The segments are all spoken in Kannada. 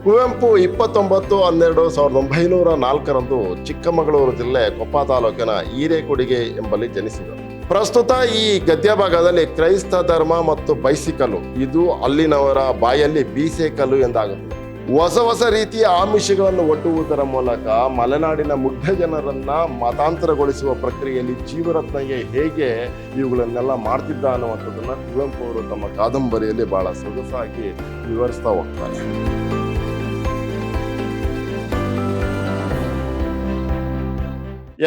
ಕುವೆಂಪು 29/12/1904 ಚಿಕ್ಕಮಗಳೂರು ಜಿಲ್ಲೆ ಕೊಪ್ಪ ತಾಲೂಕಿನ ಹಿರೇಕೊಡಿಗೆ ಎಂಬಲ್ಲಿ ಜನಿಸಿದರು. ಪ್ರಸ್ತುತ ಈ ಗದ್ಯ ಭಾಗದಲ್ಲಿ ಕ್ರೈಸ್ತ ಧರ್ಮ ಮತ್ತು ಬೈಸಿಕಲ್ಲು ಇದು ಅಲ್ಲಿನವರ ಬಾಯಲ್ಲಿ ಬೀಸೆಕಲ್ಲು ಎಂದಾಗುತ್ತದೆ. ಹೊಸ ರೀತಿಯ ಆಮಿಷಗಳನ್ನು ಒಡ್ಡುವುದರ ಮೂಲಕ ಮಲೆನಾಡಿನ ಮುಗ್ಧ ಜನರನ್ನ ಮತಾಂತರಗೊಳಿಸುವ ಪ್ರಕ್ರಿಯೆಯಲ್ಲಿ ಜೀವರತ್ನಯ್ಯ ಹೇಗೆ ಇವುಗಳನ್ನೆಲ್ಲ ಮಾಡ್ತಿದ್ದ ಅನ್ನುವಂಥದ್ದನ್ನ ಕುವೆಂಪು ಅವರು ತಮ್ಮ ಕಾದಂಬರಿಯಲ್ಲಿ ಬಹಳ ಸೊಗಸಾಗಿ ವಿವರಿಸ್ತಾ ಹೋಗ್ತಾರೆ.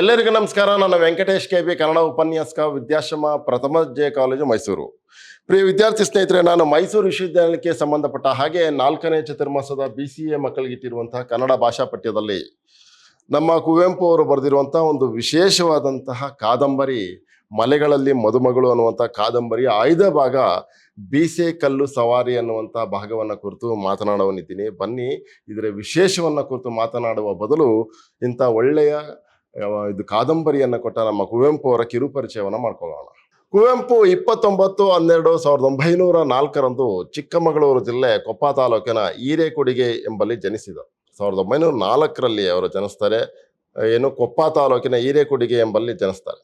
ಎಲ್ಲರಿಗೂ ನಮಸ್ಕಾರ. ನನ್ನ ವೆಂಕಟೇಶ್ ಕೆ ಬಿ, ಕನ್ನಡ ಉಪನ್ಯಾಸಕ, ವಿದ್ಯಾಶ್ರಮ ಪ್ರಥಮ ದರ್ಜೆ ಕಾಲೇಜು ಮೈಸೂರು. ಪ್ರಿಯ ವಿದ್ಯಾರ್ಥಿ ಸ್ನೇಹಿತರೆ, ನಾನು ಮೈಸೂರು ವಿಶ್ವವಿದ್ಯಾಲಯಕ್ಕೆ ಸಂಬಂಧಪಟ್ಟ ಹಾಗೆ 4ನೇ ಚತುರ್ಮಾಸದ BCA ಮಕ್ಕಳಿಗಿಟ್ಟಿರುವಂತಹ ಕನ್ನಡ ಭಾಷಾ ಪಠ್ಯದಲ್ಲಿ ನಮ್ಮ ಕುವೆಂಪು ಅವರು ಬರೆದಿರುವಂತಹ ಒಂದು ವಿಶೇಷವಾದಂತಹ ಕಾದಂಬರಿ ಮಲೆಗಳಲ್ಲಿ ಮದುಮಗಳು ಅನ್ನುವಂಥ ಕಾದಂಬರಿಯ 5ನೇ ಭಾಗ ಬೀಸೆಕಲ್ಲು ಸವಾರಿ ಅನ್ನುವಂಥ ಭಾಗವನ್ನು ಕುರಿತು ಮಾತನಾಡುವನಿದ್ದೀನಿ. ಬನ್ನಿ, ಇದರ ವಿಶೇಷವನ್ನು ಕುರಿತು ಮಾತನಾಡುವ ಬದಲು ಇಂಥ ಒಳ್ಳೆಯ ಇದು ಕಾದಂಬರಿಯನ್ನು ಕೊಟ್ಟ ನಮ್ಮ ಕುವೆಂಪು ಅವರ ಕಿರುಪರಿಚಯವನ್ನು ಮಾಡ್ಕೊಳ್ಳೋಣ. ಕುವೆಂಪು 29/12/1904 ಚಿಕ್ಕಮಗಳೂರು ಜಿಲ್ಲೆ ಕೊಪ್ಪ ತಾಲೂಕಿನ ಹಿರೇಕೊಡಿಗೆ ಎಂಬಲ್ಲಿ ಜನಿಸಿದರು. 1904ರಲ್ಲಿ ಅವರು ಜನಿಸ್ತಾರೆ. ಕೊಪ್ಪ ತಾಲೂಕಿನ ಹಿರೇಕೊಡಿಗೆ ಎಂಬಲ್ಲಿ ಜನಿಸ್ತಾರೆ.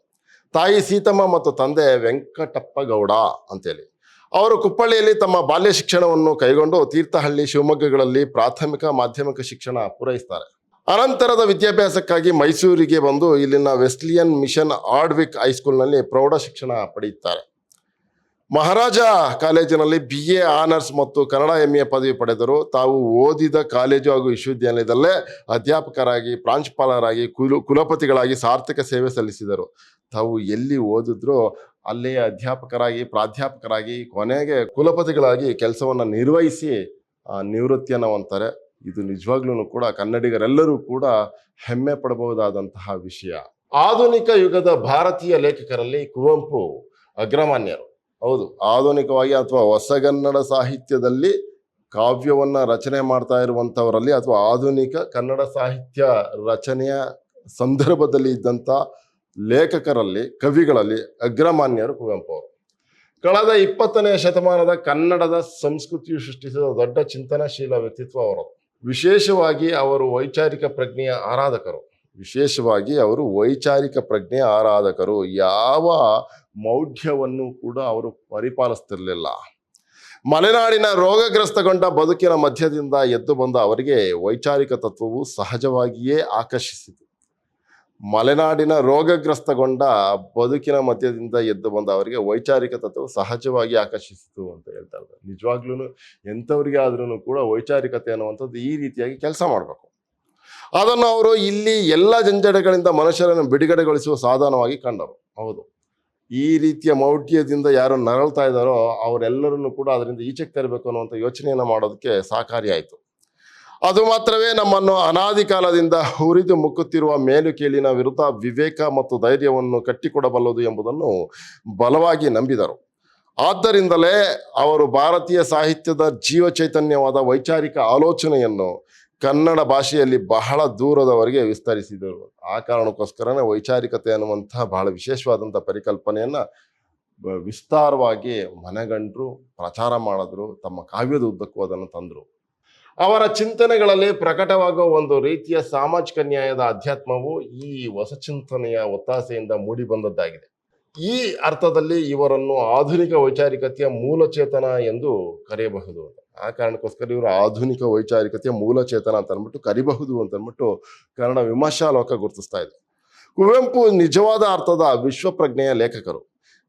ತಾಯಿ ಸೀತಮ್ಮ ಮತ್ತು ತಂದೆ ವೆಂಕಟಪ್ಪ ಗೌಡ ಅಂತೇಳಿ. ಅವರು ಕುಪ್ಪಳ್ಳಿಯಲ್ಲಿ ತಮ್ಮ ಬಾಲ್ಯ ಶಿಕ್ಷಣವನ್ನು ಕೈಗೊಂಡು ತೀರ್ಥಹಳ್ಳಿ, ಶಿವಮೊಗ್ಗಗಳಲ್ಲಿ ಪ್ರಾಥಮಿಕ ಮಾಧ್ಯಮಿಕ ಶಿಕ್ಷಣ ಪೂರೈಸ್ತಾರೆ. ಅನಂತರದ ವಿದ್ಯಾಭ್ಯಾಸಕ್ಕಾಗಿ ಮೈಸೂರಿಗೆ ಬಂದು ಇಲ್ಲಿನ ವೆಸ್ಲಿಯನ್ ಮಿಷನ್ ಆರ್ಡ್ವಿಕ್ ಹೈಸ್ಕೂಲ್ನಲ್ಲಿ ಪ್ರೌಢ ಶಿಕ್ಷಣ ಪಡೆಯುತ್ತಾರೆ. ಮಹಾರಾಜ ಕಾಲೇಜಿನಲ್ಲಿ BA ಆನರ್ಸ್ ಮತ್ತು ಕನ್ನಡ MA ಪದವಿ ಪಡೆದರು. ತಾವು ಓದಿದ ಕಾಲೇಜು ಹಾಗೂ ವಿಶ್ವವಿದ್ಯಾಲಯದಲ್ಲೇ ಅಧ್ಯಾಪಕರಾಗಿ, ಪ್ರಾಂಶುಪಾಲರಾಗಿ, ಕುಲಪತಿಗಳಾಗಿ ಸಾರ್ಥಕ ಸೇವೆ ಸಲ್ಲಿಸಿದರು. ತಾವು ಎಲ್ಲಿ ಓದಿದ್ರೋ ಅಲ್ಲೇ ಅಧ್ಯಾಪಕರಾಗಿ, ಪ್ರಾಧ್ಯಾಪಕರಾಗಿ, ಕೊನೆಗೆ ಕುಲಪತಿಗಳಾಗಿ ಕೆಲಸವನ್ನು ನಿರ್ವಹಿಸಿ ನಿವೃತ್ತಿಯನ್ನು ಹೊಂತಾರೆ. ಇದು ನಿಜವಾಗ್ಲೂ ಕೂಡ ಕನ್ನಡಿಗರೆಲ್ಲರೂ ಕೂಡ ಹೆಮ್ಮೆ ಪಡಬಹುದಾದಂತಹ ವಿಷಯ. ಆಧುನಿಕ ಯುಗದ ಭಾರತೀಯ ಲೇಖಕರಲ್ಲಿ ಕುವೆಂಪು ಅಗ್ರಮಾನ್ಯರು. ಹೌದು, ಆಧುನಿಕವಾಗಿ ಅಥವಾ ಹೊಸಗನ್ನಡ ಸಾಹಿತ್ಯದಲ್ಲಿ ಕಾವ್ಯವನ್ನ ರಚನೆ ಮಾಡ್ತಾ ಇರುವಂಥವರಲ್ಲಿ ಅಥವಾ ಆಧುನಿಕ ಕನ್ನಡ ಸಾಹಿತ್ಯ ರಚನೆಯ ಸಂದರ್ಭದಲ್ಲಿ ಇದ್ದಂಥ ಲೇಖಕರಲ್ಲಿ, ಕವಿಗಳಲ್ಲಿ ಅಗ್ರಮಾನ್ಯರು ಕುವೆಂಪು ಅವರು. ಕಳೆದ 20ನೇ ಶತಮಾನದ ಕನ್ನಡದ ಸಂಸ್ಕೃತಿಯು ಸೃಷ್ಟಿಸಿದ ದೊಡ್ಡ ಚಿಂತನಶೀಲ ವ್ಯಕ್ತಿತ್ವ ಅವರದು. ವಿಶೇಷವಾಗಿ ಅವರು ವೈಚಾರಿಕ ಪ್ರಜ್ಞೆಯ ಆರಾಧಕರು. ಯಾವ ಮೌಢ್ಯವನ್ನು ಕೂಡ ಅವರು ಪರಿಪಾಲಿಸ್ತಿರ್ಲಿಲ್ಲ. ಮಲೆನಾಡಿನ ರೋಗಗ್ರಸ್ತಗೊಂಡ ಬದುಕಿನ ಮಧ್ಯದಿಂದ ಎದ್ದು ಬಂದ ಅವರಿಗೆ ವೈಚಾರಿಕ ತತ್ವವು ಸಹಜವಾಗಿಯೇ ಆಕರ್ಷಿಸಿತು. ಮಲೆನಾಡಿನ ರೋಗಗ್ರಸ್ತಗೊಂಡ ಬದುಕಿನ ಮಧ್ಯದಿಂದ ಎದ್ದು ಬಂದ ಅವರಿಗೆ ವೈಚಾರಿಕ ತತ್ವ ಸಹಜವಾಗಿ ಆಕರ್ಷಿಸಿತು ಅಂತ ಹೇಳ್ತಾ ಇದ್ದಾರೆ. ನಿಜವಾಗ್ಲೂ ಎಂಥವ್ರಿಗೆ ಆದ್ರೂ ಕೂಡ ವೈಚಾರಿಕತೆ ಅನ್ನುವಂಥದ್ದು ಈ ರೀತಿಯಾಗಿ ಕೆಲಸ ಮಾಡಬೇಕು. ಅದನ್ನು ಅವರು ಇಲ್ಲಿ ಎಲ್ಲ ಜಂಜಡಗಳಿಂದ ಮನುಷ್ಯರನ್ನು ಬಿಡುಗಡೆಗೊಳಿಸುವ ಸಾಧನವಾಗಿ ಕಂಡರು. ಹೌದು, ಈ ರೀತಿಯ ಮೌಢ್ಯದಿಂದ ಯಾರು ನರಳ್ತಾ ಇದ್ದಾರೋ ಅವರೆಲ್ಲರನ್ನು ಕೂಡ ಅದರಿಂದ ಈಚೆಗೆ ತರಬೇಕು ಅನ್ನುವಂಥ ಯೋಚನೆಯನ್ನು ಮಾಡೋದಕ್ಕೆ ಸಹಕಾರಿಯಾಯಿತು. ಅದು ಮಾತ್ರವೇ ನಮ್ಮನ್ನು ಅನಾದಿ ಕಾಲದಿಂದ ಹುರಿದು ಮುಕ್ಕುತ್ತಿರುವ ಮೇಲು ಕೀಳಿನ ವಿರುದ್ಧ ವಿವೇಕ ಮತ್ತು ಧೈರ್ಯವನ್ನು ಕಟ್ಟಿಕೊಡಬಲ್ಲದು ಎಂಬುದನ್ನು ಬಲವಾಗಿ ನಂಬಿದರು. ಆದ್ದರಿಂದಲೇ ಅವರು ಭಾರತೀಯ ಸಾಹಿತ್ಯದ ಜೀವ ಚೈತನ್ಯವಾದ ವೈಚಾರಿಕ ಆಲೋಚನೆಯನ್ನು ಕನ್ನಡ ಭಾಷೆಯಲ್ಲಿ ಬಹಳ ದೂರದವರೆಗೆ ವಿಸ್ತರಿಸಿದರು. ಆ ಕಾರಣಕ್ಕೋಸ್ಕರನೇ ವೈಚಾರಿಕತೆ ಅನ್ನುವಂತಹ ಬಹಳ ವಿಶೇಷವಾದಂಥ ಪರಿಕಲ್ಪನೆಯನ್ನು ವಿಸ್ತಾರವಾಗಿ ಮನೆಗಂಡರು, ಪ್ರಚಾರ ಮಾಡಿದ್ರು. ತಮ್ಮ ಕಾವ್ಯದ ಉದ್ದಕ್ಕೂ ಅದನ್ನು ತಂದರು. ಅವರ ಚಿಂತನೆಗಳಲ್ಲಿ ಪ್ರಕಟವಾಗುವ ಒಂದು ರೀತಿಯ ಸಾಮಾಜಿಕ ನ್ಯಾಯದ ಅಧ್ಯಾತ್ಮವು ಈ ಹೊಸ ಚಿಂತನೆಯ ಒತ್ತಾಸೆಯಿಂದ ಮೂಡಿ ಬಂದದ್ದಾಗಿದೆ. ಈ ಅರ್ಥದಲ್ಲಿ ಇವರನ್ನು ಆಧುನಿಕ ವೈಚಾರಿಕತೆಯ ಮೂಲಚೇತನ ಎಂದು ಕರೆಯಬಹುದು. ಆ ಕಾರಣಕ್ಕೋಸ್ಕರ ಇವರು ಆಧುನಿಕ ವೈಚಾರಿಕತೆಯ ಮೂಲಚೇತನ ಅಂತ ಅಂದ್ಬಿಟ್ಟು ಕರಿಬಹುದು ಅಂತ ಅಂದ್ಬಿಟ್ಟು ಕನ್ನಡ ವಿಮರ್ಶಾ ಲೋಕ ಗುರುತಿಸ್ತಾ ಇದೆ. ಕುವೆಂಪು ನಿಜವಾದ ಅರ್ಥದ ವಿಶ್ವಪ್ರಜ್ಞೆಯ ಲೇಖಕರು.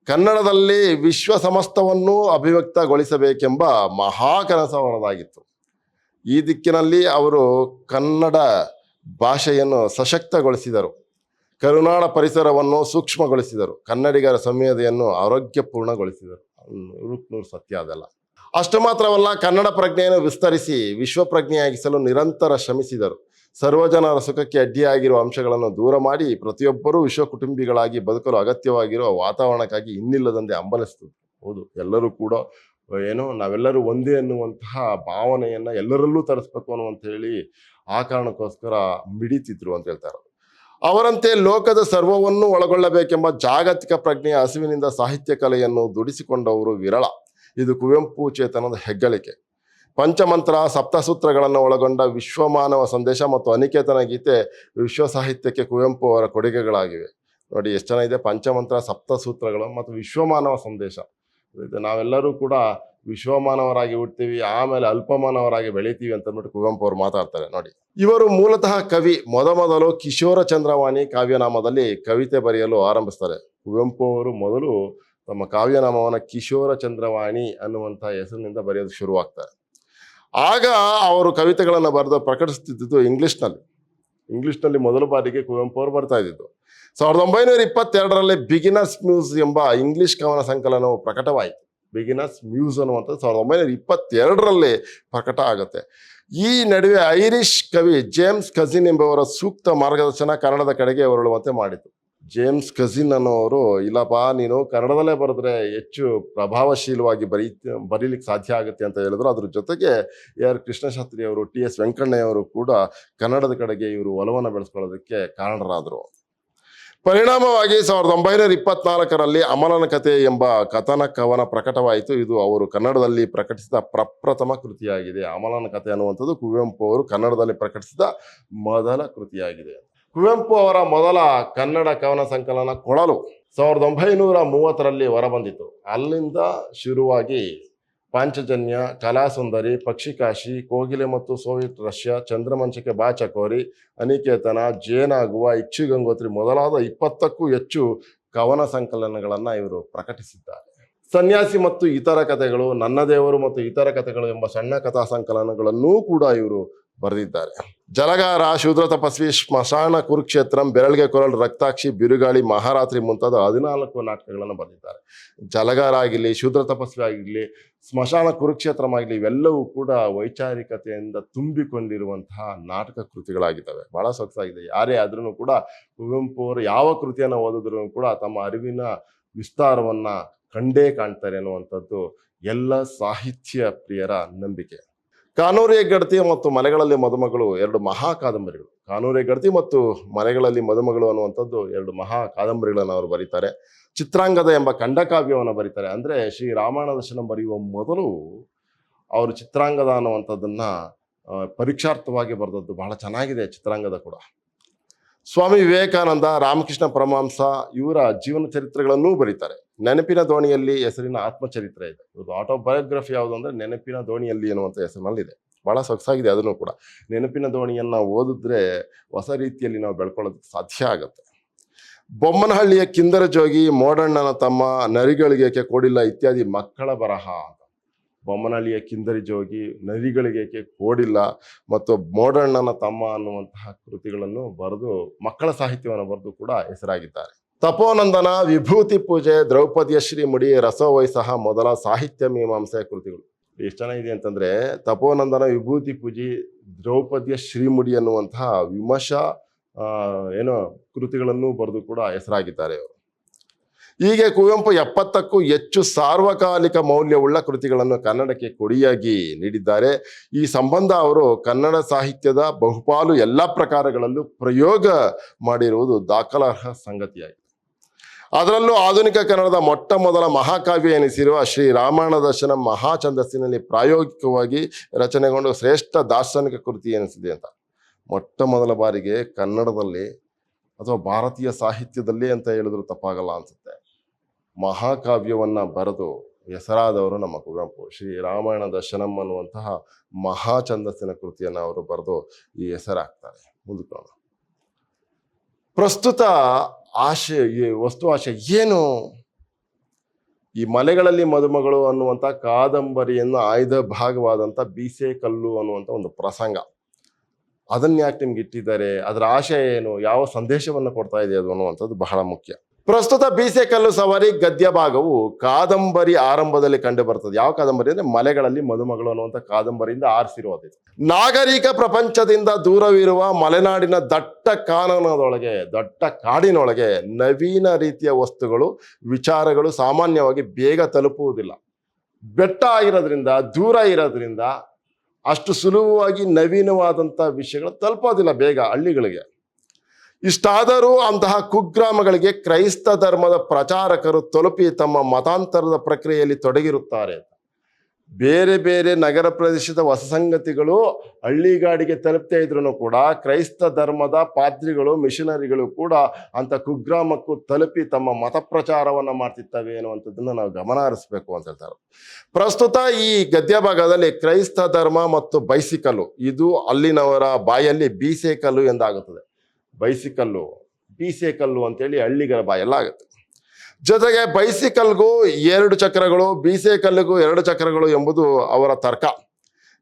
ಕನ್ನಡದಲ್ಲಿ ವಿಶ್ವ ಸಮಸ್ತವನ್ನು ಅಭಿವ್ಯಕ್ತಗೊಳಿಸಬೇಕೆಂಬ ಮಹಾಕನಸು ಅವರದಾಗಿತ್ತು. ಈ ದಿಕ್ಕಿನಲ್ಲಿ ಅವರು ಕನ್ನಡ ಭಾಷೆಯನ್ನು ಸಶಕ್ತಗೊಳಿಸಿದರು. ಕರುನಾಡ ಪರಿಸರವನ್ನು ಸೂಕ್ಷ್ಮಗೊಳಿಸಿದರು. ಕನ್ನಡಿಗರ ಸಂವೇದನೆಯನ್ನು ಆರೋಗ್ಯಪೂರ್ಣಗೊಳಿಸಿದರು. 100% ಸತ್ಯ ಅದೆಲ್ಲ. ಅಷ್ಟು ಮಾತ್ರವಲ್ಲ, ಕನ್ನಡ ಪ್ರಜ್ಞೆಯನ್ನು ವಿಸ್ತರಿಸಿ ವಿಶ್ವಪ್ರಜ್ಞೆಯಾಗಿಸಲು ನಿರಂತರ ಶ್ರಮಿಸಿದರು. ಸರ್ವಜನರ ಸುಖಕ್ಕೆ ಅಡ್ಡಿಯಾಗಿರುವ ಅಂಶಗಳನ್ನು ದೂರ ಮಾಡಿ ಪ್ರತಿಯೊಬ್ಬರೂ ವಿಶ್ವ ಕುಟುಂಬಿಗಳಾಗಿ ಬದುಕಲು ಅಗತ್ಯವಾಗಿರುವ ವಾತಾವರಣಕ್ಕಾಗಿ ಇನ್ನಿಲ್ಲದಂತೆ ಹಂಬಲಿಸಿದರು. ಹೌದು, ಎಲ್ಲರೂ ಕೂಡ ನಾವೆಲ್ಲರೂ ಒಂದೇ ಅನ್ನುವಂತಹ ಭಾವನೆಯನ್ನ ಎಲ್ಲರಲ್ಲೂ ತರಿಸ್ಬೇಕು ಅನ್ನುವಂತ ಹೇಳಿ ಆ ಕಾರಣಕ್ಕೋಸ್ಕರ ಮಿಡಿತಿದ್ರು ಅಂತ ಹೇಳ್ತಾರೆ. ಅವರಂತೆ ಲೋಕದ ಸರ್ವವನ್ನು ಒಳಗೊಳ್ಳಬೇಕೆಂಬ ಜಾಗತಿಕ ಪ್ರಜ್ಞೆಯ ಹಸಿವಿನಿಂದ ಸಾಹಿತ್ಯ ಕಲೆಯನ್ನು ದುಡಿಸಿಕೊಂಡವರು ವಿರಳ. ಇದು ಕುವೆಂಪು ಚೇತನದ ಹೆಗ್ಗಳಿಕೆ. ಪಂಚಮಂತ್ರ ಸಪ್ತಸೂತ್ರಗಳನ್ನು ಒಳಗೊಂಡ ವಿಶ್ವಮಾನವ ಸಂದೇಶ ಮತ್ತು ಅನಿಕೇತನ ಗೀತೆ ವಿಶ್ವ ಸಾಹಿತ್ಯಕ್ಕೆ ಕುವೆಂಪು ಅವರ ಕೊಡುಗೆಗಳಾಗಿವೆ. ನೋಡಿ ಎಷ್ಟು ಚೆನ್ನಾಗಿದೆ, ಪಂಚಮಂತ್ರ ಸಪ್ತಸೂತ್ರಗಳು ಮತ್ತು ವಿಶ್ವಮಾನವ ಸಂದೇಶ. ನಾವೆಲ್ಲರೂ ಕೂಡ ವಿಶ್ವಮಾನವರಾಗಿ ಹುಡ್ತೀವಿ, ಆಮೇಲೆ ಅಲ್ಪಮಾನವರಾಗಿ ಬೆಳಿತೀವಿ ಅಂತ ಅಂದ್ಬಿಟ್ಟು ಕುವೆಂಪು ಅವರು ಮಾತಾಡ್ತಾರೆ. ನೋಡಿ, ಇವರು ಮೂಲತಃ ಕವಿ. ಮೊದಲು ಕಿಶೋರ ಚಂದ್ರವಾಣಿ ಕಾವ್ಯನಾಮದಲ್ಲಿ ಕವಿತೆ ಬರೆಯಲು ಆರಂಭಿಸ್ತಾರೆ. ಕುವೆಂಪು ಅವರು ಮೊದಲು ತಮ್ಮ ಕಾವ್ಯನಾಮವನ್ನು ಕಿಶೋರ ಚಂದ್ರವಾಣಿ ಅನ್ನುವಂಥ ಹೆಸರಿನಿಂದ ಬರೆಯೋದು ಶುರುವಾಗ್ತಾರೆ. ಆಗ ಅವರು ಕವಿತೆಗಳನ್ನು ಬರೆದು ಪ್ರಕಟಿಸ್ತಿದ್ದು ಇಂಗ್ಲಿಷ್ನಲ್ಲಿ ಮೊದಲ ಬಾರಿಗೆ ಕುವೆಂಪು ಅವರು ಬರ್ತಾ ಇದ್ದಿದ್ದು. 1922ರಲ್ಲಿ ಬಿಗಿನರ್ಸ್ ಮ್ಯೂಸ್ ಎಂಬ ಇಂಗ್ಲಿಷ್ ಕವನ ಸಂಕಲನವು ಪ್ರಕಟವಾಯಿತು. ಬಿಗಿನರ್ಸ್ ಮ್ಯೂಸ್ ಅನ್ನುವಂಥದ್ದು 1922ರಲ್ಲಿ ಪ್ರಕಟ ಆಗುತ್ತೆ. ಈ ನಡುವೆ ಐರಿಷ್ ಕವಿ ಜೇಮ್ಸ್ ಕಜಿನ್ ಎಂಬುವರ ಸೂಕ್ತ ಮಾರ್ಗದರ್ಶನ ಕನ್ನಡದ ಕಡೆಗೆ ಹೊರಳುವಂತೆ ಮಾಡಿತು. ಜೇಮ್ಸ್ ಕಜಿನ್ ಅನ್ನೋರು, ಇಲ್ಲಪ್ಪ ನೀನು ಕನ್ನಡದಲ್ಲೇ ಬರೆದ್ರೆ ಹೆಚ್ಚು ಪ್ರಭಾವಶೀಲವಾಗಿ ಬರೀಲಿಕ್ಕೆ ಸಾಧ್ಯ ಆಗುತ್ತೆ ಅಂತ ಹೇಳಿದ್ರು. ಅದ್ರ ಜೊತೆಗೆ AR ಕೃಷ್ಣಶಾಸ್ತ್ರಿ ಅವರು, TS ವೆಂಕಣ್ಣಯ್ಯವರು ಕೂಡ ಕನ್ನಡದ ಕಡೆಗೆ ಇವರು ಒಲವನ್ನು ಬೆಳೆಸ್ಕೊಳ್ಳೋದಕ್ಕೆ ಕಾರಣರಾದರು. ಪರಿಣಾಮವಾಗಿ 1924ರಲ್ಲಿ ಅಮಲನ ಕಥೆ ಎಂಬ ಕಥನ ಕವನ ಪ್ರಕಟವಾಯಿತು. ಇದು ಅವರು ಕನ್ನಡದಲ್ಲಿ ಪ್ರಕಟಿಸಿದ ಪ್ರಪ್ರಥಮ ಕೃತಿಯಾಗಿದೆ. ಅಮಲನ ಕಥೆ ಅನ್ನುವಂಥದ್ದು ಕುವೆಂಪು ಅವರು ಕನ್ನಡದಲ್ಲಿ ಪ್ರಕಟಿಸಿದ ಮೊದಲ ಕೃತಿಯಾಗಿದೆ. ಕುವೆಂಪು ಅವರ ಮೊದಲ ಕನ್ನಡ ಕವನ ಸಂಕಲನ ಕೊಳಲು 1930ರಲ್ಲಿ ಹೊರಬಂದಿತು. ಅಲ್ಲಿಂದ ಶುರುವಾಗಿ ಪಾಂಚಜನ್ಯ, ಕಲಾಸುಂದರಿ, ಪಕ್ಷಿಕಾಶಿ, ಕೋಗಿಲೆ ಮತ್ತು ಸೋವಿಯತ್ ರಷ್ಯಾ, ಚಂದ್ರಮಂಚಕ್ಕೆ ಬಾ ಚಕೋರಿ, ಅನಿಕೇತನ, ಜೇನಾಗುವ, ಇಕ್ಷುಗಂಗೋತ್ರಿ ಮೊದಲಾದ 20ಕ್ಕೂ ಹೆಚ್ಚು ಕವನ ಸಂಕಲನಗಳನ್ನು ಇವರು ಪ್ರಕಟಿಸಿದ್ದಾರೆ. ಸನ್ಯಾಸಿ ಮತ್ತು ಇತರ ಕಥೆಗಳು, ನನ್ನ ದೇವರು ಮತ್ತು ಇತರ ಕಥೆಗಳು ಎಂಬ ಸಣ್ಣ ಕಥಾ ಸಂಕಲನಗಳನ್ನೂ ಕೂಡ ಇವರು ಬರೆದಿದ್ದಾರೆ. ಜಲಗಾರ, ಶೂದ್ರ ತಪಸ್ವಿ, ಸ್ಮಶಾನ ಕುರುಕ್ಷೇತ್ರಂ, ಬೆರಳಿಗೆ ಕೊರಳು, ರಕ್ತಾಕ್ಷಿ, ಬಿರುಗಾಳಿ, ಮಹಾರಾತ್ರಿ ಮುಂತಾದ 14 ನಾಟಕಗಳನ್ನು ಬರೆದಿದ್ದಾರೆ. ಜಲಗಾರ ಆಗಿರಲಿ, ಶೂದ್ರ ತಪಸ್ವಿ ಆಗಿರಲಿ, ಸ್ಮಶಾನ ಕುರುಕ್ಷೇತ್ರಂ ಆಗಲಿ, ಇವೆಲ್ಲವೂ ಕೂಡ ವೈಚಾರಿಕತೆಯಿಂದ ತುಂಬಿಕೊಂಡಿರುವಂತಹ ನಾಟಕ ಕೃತಿಗಳಾಗಿದ್ದಾವೆ. ಬಹಳ ಸೊಗಸಾಗಿದೆ. ಯಾರೇ ಆದ್ರೂ ಕೂಡ ಕುವೆಂಪು ಅವರು ಯಾವ ಕೃತಿಯನ್ನು ಓದಿದ್ರು ಕೂಡ ತಮ್ಮ ಅರಿವಿನ ವಿಸ್ತಾರವನ್ನ ಕಂಡೇ ಕಾಣ್ತಾರೆ ಅನ್ನುವಂಥದ್ದು ಎಲ್ಲ ಸಾಹಿತ್ಯ ಪ್ರಿಯರ ನಂಬಿಕೆ. ಕಾನೂರು ಹೆಗ್ಗಡತಿ ಮತ್ತು ಮನೆಗಳಲ್ಲಿ ಮದುಮಗಳು 2 ಮಹಾ ಕಾದಂಬರಿಗಳು. ಕಾನೂರು ಹೆಗ್ಗಡತಿ ಮತ್ತು ಮನೆಗಳಲ್ಲಿ ಮದುಮಗಳು ಅನ್ನುವಂಥದ್ದು 2 ಮಹಾ ಕಾದಂಬರಿಗಳನ್ನು ಅವರು ಬರೀತಾರೆ. ಚಿತ್ರಾಂಗದ ಎಂಬ ಖಂಡಕಾವ್ಯವನ್ನು ಬರೀತಾರೆ. ಅಂದರೆ ಶ್ರೀ ರಾಮಾಯಣ ದರ್ಶನ ಬರೆಯುವ ಮೊದಲು ಅವರು ಚಿತ್ರಾಂಗದ ಅನ್ನುವಂಥದ್ದನ್ನ ಪರೀಕ್ಷಾರ್ಥವಾಗಿ ಬರೆದದ್ದು. ಬಹಳ ಚೆನ್ನಾಗಿದೆ ಚಿತ್ರಾಂಗದ ಕೂಡ. ಸ್ವಾಮಿ ವಿವೇಕಾನಂದ, ರಾಮಕೃಷ್ಣ ಪರಮಹಂಸ ಇವರ ಜೀವನ ಚರಿತ್ರೆಗಳನ್ನೂ ಬರೀತಾರೆ. ನೆನಪಿನ ದೋಣಿಯಲ್ಲಿ ಹೆಸರಿನ ಆತ್ಮಚರಿತ್ರೆ ಇದೆ. ಇದು ಆಟೋಬಯೋಗ್ರಫಿ ಯಾವುದು ಅಂದರೆ ನೆನಪಿನ ದೋಣಿಯಲ್ಲಿ ಎನ್ನುವಂಥ ಹೆಸರಿನಲ್ಲಿದೆ. ಬಹಳ ಸೊಗಸಾಗಿದೆ ಅದನ್ನು ಕೂಡ. ನೆನಪಿನ ದೋಣಿಯನ್ನು ಓದಿದ್ರೆ ಹೊಸ ರೀತಿಯಲ್ಲಿ ನಾವು ಬೆಳ್ಕೊಳ್ಳೋದಕ್ಕೆ ಸಾಧ್ಯ ಆಗುತ್ತೆ. ಬೊಮ್ಮನಹಳ್ಳಿಯ ಕಿಂದರ ಜೋಗಿ, ಮೋಡಣ್ಣನ ತಮ್ಮ, ನರಿಗಳಿಗೇಕೆ ಕೋಡಿಲ್ಲ ಇತ್ಯಾದಿ ಮಕ್ಕಳ ಬರಹ. ಬೊಮ್ಮನಹಳ್ಳಿಯ ಕಿಂದರಿ ಜೋಗಿ, ನರಿಗಳಿಗೇಕೆ ಕೋಡಿಲ್ಲ ಮತ್ತು ಮೋಡಣ್ಣನ ತಮ್ಮ ಅನ್ನುವಂತಹ ಕೃತಿಗಳನ್ನು ಬರೆದು ಮಕ್ಕಳ ಸಾಹಿತ್ಯವನ್ನು ಬರೆದು ಕೂಡ ಹೆಸರಾಗಿದ್ದಾರೆ. ತಪೋನಂದನ, ವಿಭೂತಿ ಪೂಜೆ, ದ್ರೌಪದಿಯ ಶ್ರೀಮುಡಿ, ರಸವೈಸಹ ಮೊದಲ ಸಾಹಿತ್ಯ ಮೀಮಾಂಸೆಯ ಕೃತಿಗಳು. ಎಷ್ಟು ಚೆನ್ನಾಗಿದೆ ಅಂತಂದ್ರೆ ತಪೋನಂದನ, ವಿಭೂತಿ ಪೂಜೆ, ದ್ರೌಪದಿಯ ಶ್ರೀಮುಡಿ ಅನ್ನುವಂತಹ ವಿಮರ್ಶಾ ಕೃತಿಗಳನ್ನು ಬರೆದು ಕೂಡ ಹೆಸರಾಗಿದ್ದಾರೆ ಅವರು. ಹೀಗೆ ಕುವೆಂಪು 70ಕ್ಕೂ ಹೆಚ್ಚು ಸಾರ್ವಕಾಲಿಕ ಮೌಲ್ಯವುಳ್ಳ ಕೃತಿಗಳನ್ನು ಕನ್ನಡಕ್ಕೆ ಕೊಡಿಯಾಗಿ ನೀಡಿದ್ದಾರೆ. ಈ ಸಂಬಂಧ ಅವರು ಕನ್ನಡ ಸಾಹಿತ್ಯದ ಬಹುಪಾಲು ಎಲ್ಲ ಪ್ರಕಾರಗಳಲ್ಲೂ ಪ್ರಯೋಗ ಮಾಡಿರುವುದು ದಾಖಲಾರ್ಹ ಸಂಗತಿಯಾಗಿದೆ. ಅದರಲ್ಲೂ ಆಧುನಿಕ ಕನ್ನಡದ ಮೊಟ್ಟ ಮೊದಲ ಮಹಾಕಾವ್ಯ ಎನಿಸಿರುವ ಶ್ರೀ ರಾಮಾಯಣ ದರ್ಶನ ಮಹಾಛಂದಸ್ಸಿನಲ್ಲಿ ಪ್ರಾಯೋಗಿಕವಾಗಿ ರಚನೆಗೊಂಡು ಶ್ರೇಷ್ಠ ದಾರ್ಶನಿಕ ಕೃತಿ ಎನಿಸಿದೆ ಅಂತ. ಮೊಟ್ಟ ಮೊದಲ ಬಾರಿಗೆ ಕನ್ನಡದಲ್ಲಿ ಅಥವಾ ಭಾರತೀಯ ಸಾಹಿತ್ಯದಲ್ಲಿ ಅಂತ ಹೇಳಿದ್ರು ತಪ್ಪಾಗಲ್ಲ ಅನ್ಸುತ್ತೆ, ಮಹಾಕಾವ್ಯವನ್ನ ಬರೆದು ಹೆಸರಾದವರು ನಮ್ಮ ಕುವೆಂಪು. ಶ್ರೀ ರಾಮಾಯಣ ದರ್ಶನಂ ಅನ್ನುವಂತಹ ಮಹಾ ಛಂದಸ್ಸಿನ ಕೃತಿಯನ್ನು ಅವರು ಬರೆದು ಈ ಹೆಸರಾಗ್ತಾರೆ. ಮುಂದಕ್ಕೆ ಪ್ರಸ್ತುತ ಆಶೆ, ಈ ವಸ್ತು ಆಶೆ ಏನು? ಈ ಮಲೆಗಳಲ್ಲಿ ಮದುಮಗಳು ಅನ್ನುವಂಥ ಕಾದಂಬರಿಯನ್ನು ಆಯ್ದ ಭಾಗವಾದಂಥ ಬೀಸೆಕಲ್ಲು ಅನ್ನುವಂಥ ಒಂದು ಪ್ರಸಂಗ, ಅದನ್ನ ಯಾಕೆ ನಿಮ್ಗೆ ಇಟ್ಟಿದ್ದಾರೆ, ಅದರ ಆಶಯ ಏನು, ಯಾವ ಸಂದೇಶವನ್ನು ಕೊಡ್ತಾ ಇದೆ ಅದು ಅನ್ನುವಂಥದ್ದು ಬಹಳ ಮುಖ್ಯ. ಪ್ರಸ್ತುತ ಬೀಸೆಕಲ್ಲು ಸವಾರಿ ಗದ್ಯ ಭಾಗವು ಕಾದಂಬರಿ ಆರಂಭದಲ್ಲಿ ಕಂಡು ಬರ್ತದೆ. ಯಾವ ಕಾದಂಬರಿ ಅಂದ್ರೆ ಮಲೆಗಳಲ್ಲಿ ಮದುಮಗಳು ಅನ್ನುವಂಥ ಕಾದಂಬರಿಯಿಂದ ಆರಿಸಿರುವುದು. ನಾಗರಿಕ ಪ್ರಪಂಚದಿಂದ ದೂರವಿರುವ ಮಲೆನಾಡಿನ ದಟ್ಟ ಕಾಡಿನೊಳಗೆ ನವೀನ ರೀತಿಯ ವಸ್ತುಗಳು, ವಿಚಾರಗಳು ಸಾಮಾನ್ಯವಾಗಿ ಬೇಗ ತಲುಪುವುದಿಲ್ಲ. ಬೆಟ್ಟ ಆಗಿರೋದ್ರಿಂದ, ದೂರ ಇರೋದ್ರಿಂದ ಅಷ್ಟು ಸುಲಭವಾಗಿ ನವೀನವಾದಂಥ ವಿಷಯಗಳು ತಲುಪೋದಿಲ್ಲ ಬೇಗ ಹಳ್ಳಿಗಳಿಗೆ. ಇಷ್ಟಾದರೂ ಅಂತಹ ಕುಗ್ರಾಮಗಳಿಗೆ ಕ್ರೈಸ್ತ ಧರ್ಮದ ಪ್ರಚಾರಕರು ತಲುಪಿ ತಮ್ಮ ಮತಾಂತರದ ಪ್ರಕ್ರಿಯೆಯಲ್ಲಿ ತೊಡಗಿರುತ್ತಾರೆ. ಬೇರೆ ಬೇರೆ ನಗರ ಪ್ರದೇಶದ ಹೊಸ ಸಂಗತಿಗಳು ಹಳ್ಳಿಗಾಡಿಗೆ ತಲುಪ್ತಾ ಇದ್ರು ಕೂಡ ಕ್ರೈಸ್ತ ಧರ್ಮದ ಪಾದ್ರಿಗಳು ಮಿಷನರಿಗಳು ಕೂಡ ಅಂತ ಕುಗ್ರಾಮಕ್ಕೂ ತಲುಪಿ ತಮ್ಮ ಮತ ಪ್ರಚಾರವನ್ನ ಮಾಡ್ತಿರ್ತವೆ ಅನ್ನುವಂಥದ್ದನ್ನ ನಾವು ಗಮನ ಹರಿಸ್ಬೇಕು ಅಂತ ಹೇಳ್ತಾರೆ. ಪ್ರಸ್ತುತ ಈ ಗದ್ಯ ಭಾಗದಲ್ಲಿ ಕ್ರೈಸ್ತ ಧರ್ಮ ಮತ್ತು ಬೈಸಿಕಲ್ಲು ಇದು ಅಲ್ಲಿನವರ ಬಾಯಲ್ಲಿ ಬೀಸೆಕಲ್ಲು ಎಂದಾಗುತ್ತದೆ. ಬೈಸಿಕಲ್ಲು ಬೀಸೆಕಲ್ಲು ಅಂತೇಳಿ ಹಳ್ಳಿಗಳ ಬಾಯೆಲ್ಲ ಆಗುತ್ತೆ. ಜೊತೆಗೆ ಬೈಸಿಕಲ್ಗೂ 2 ಚಕ್ರಗಳು, ಬೀಸೆಕಲ್ಲಿಗೂ 2 ಚಕ್ರಗಳು ಎಂಬುದು ಅವರ ತರ್ಕ.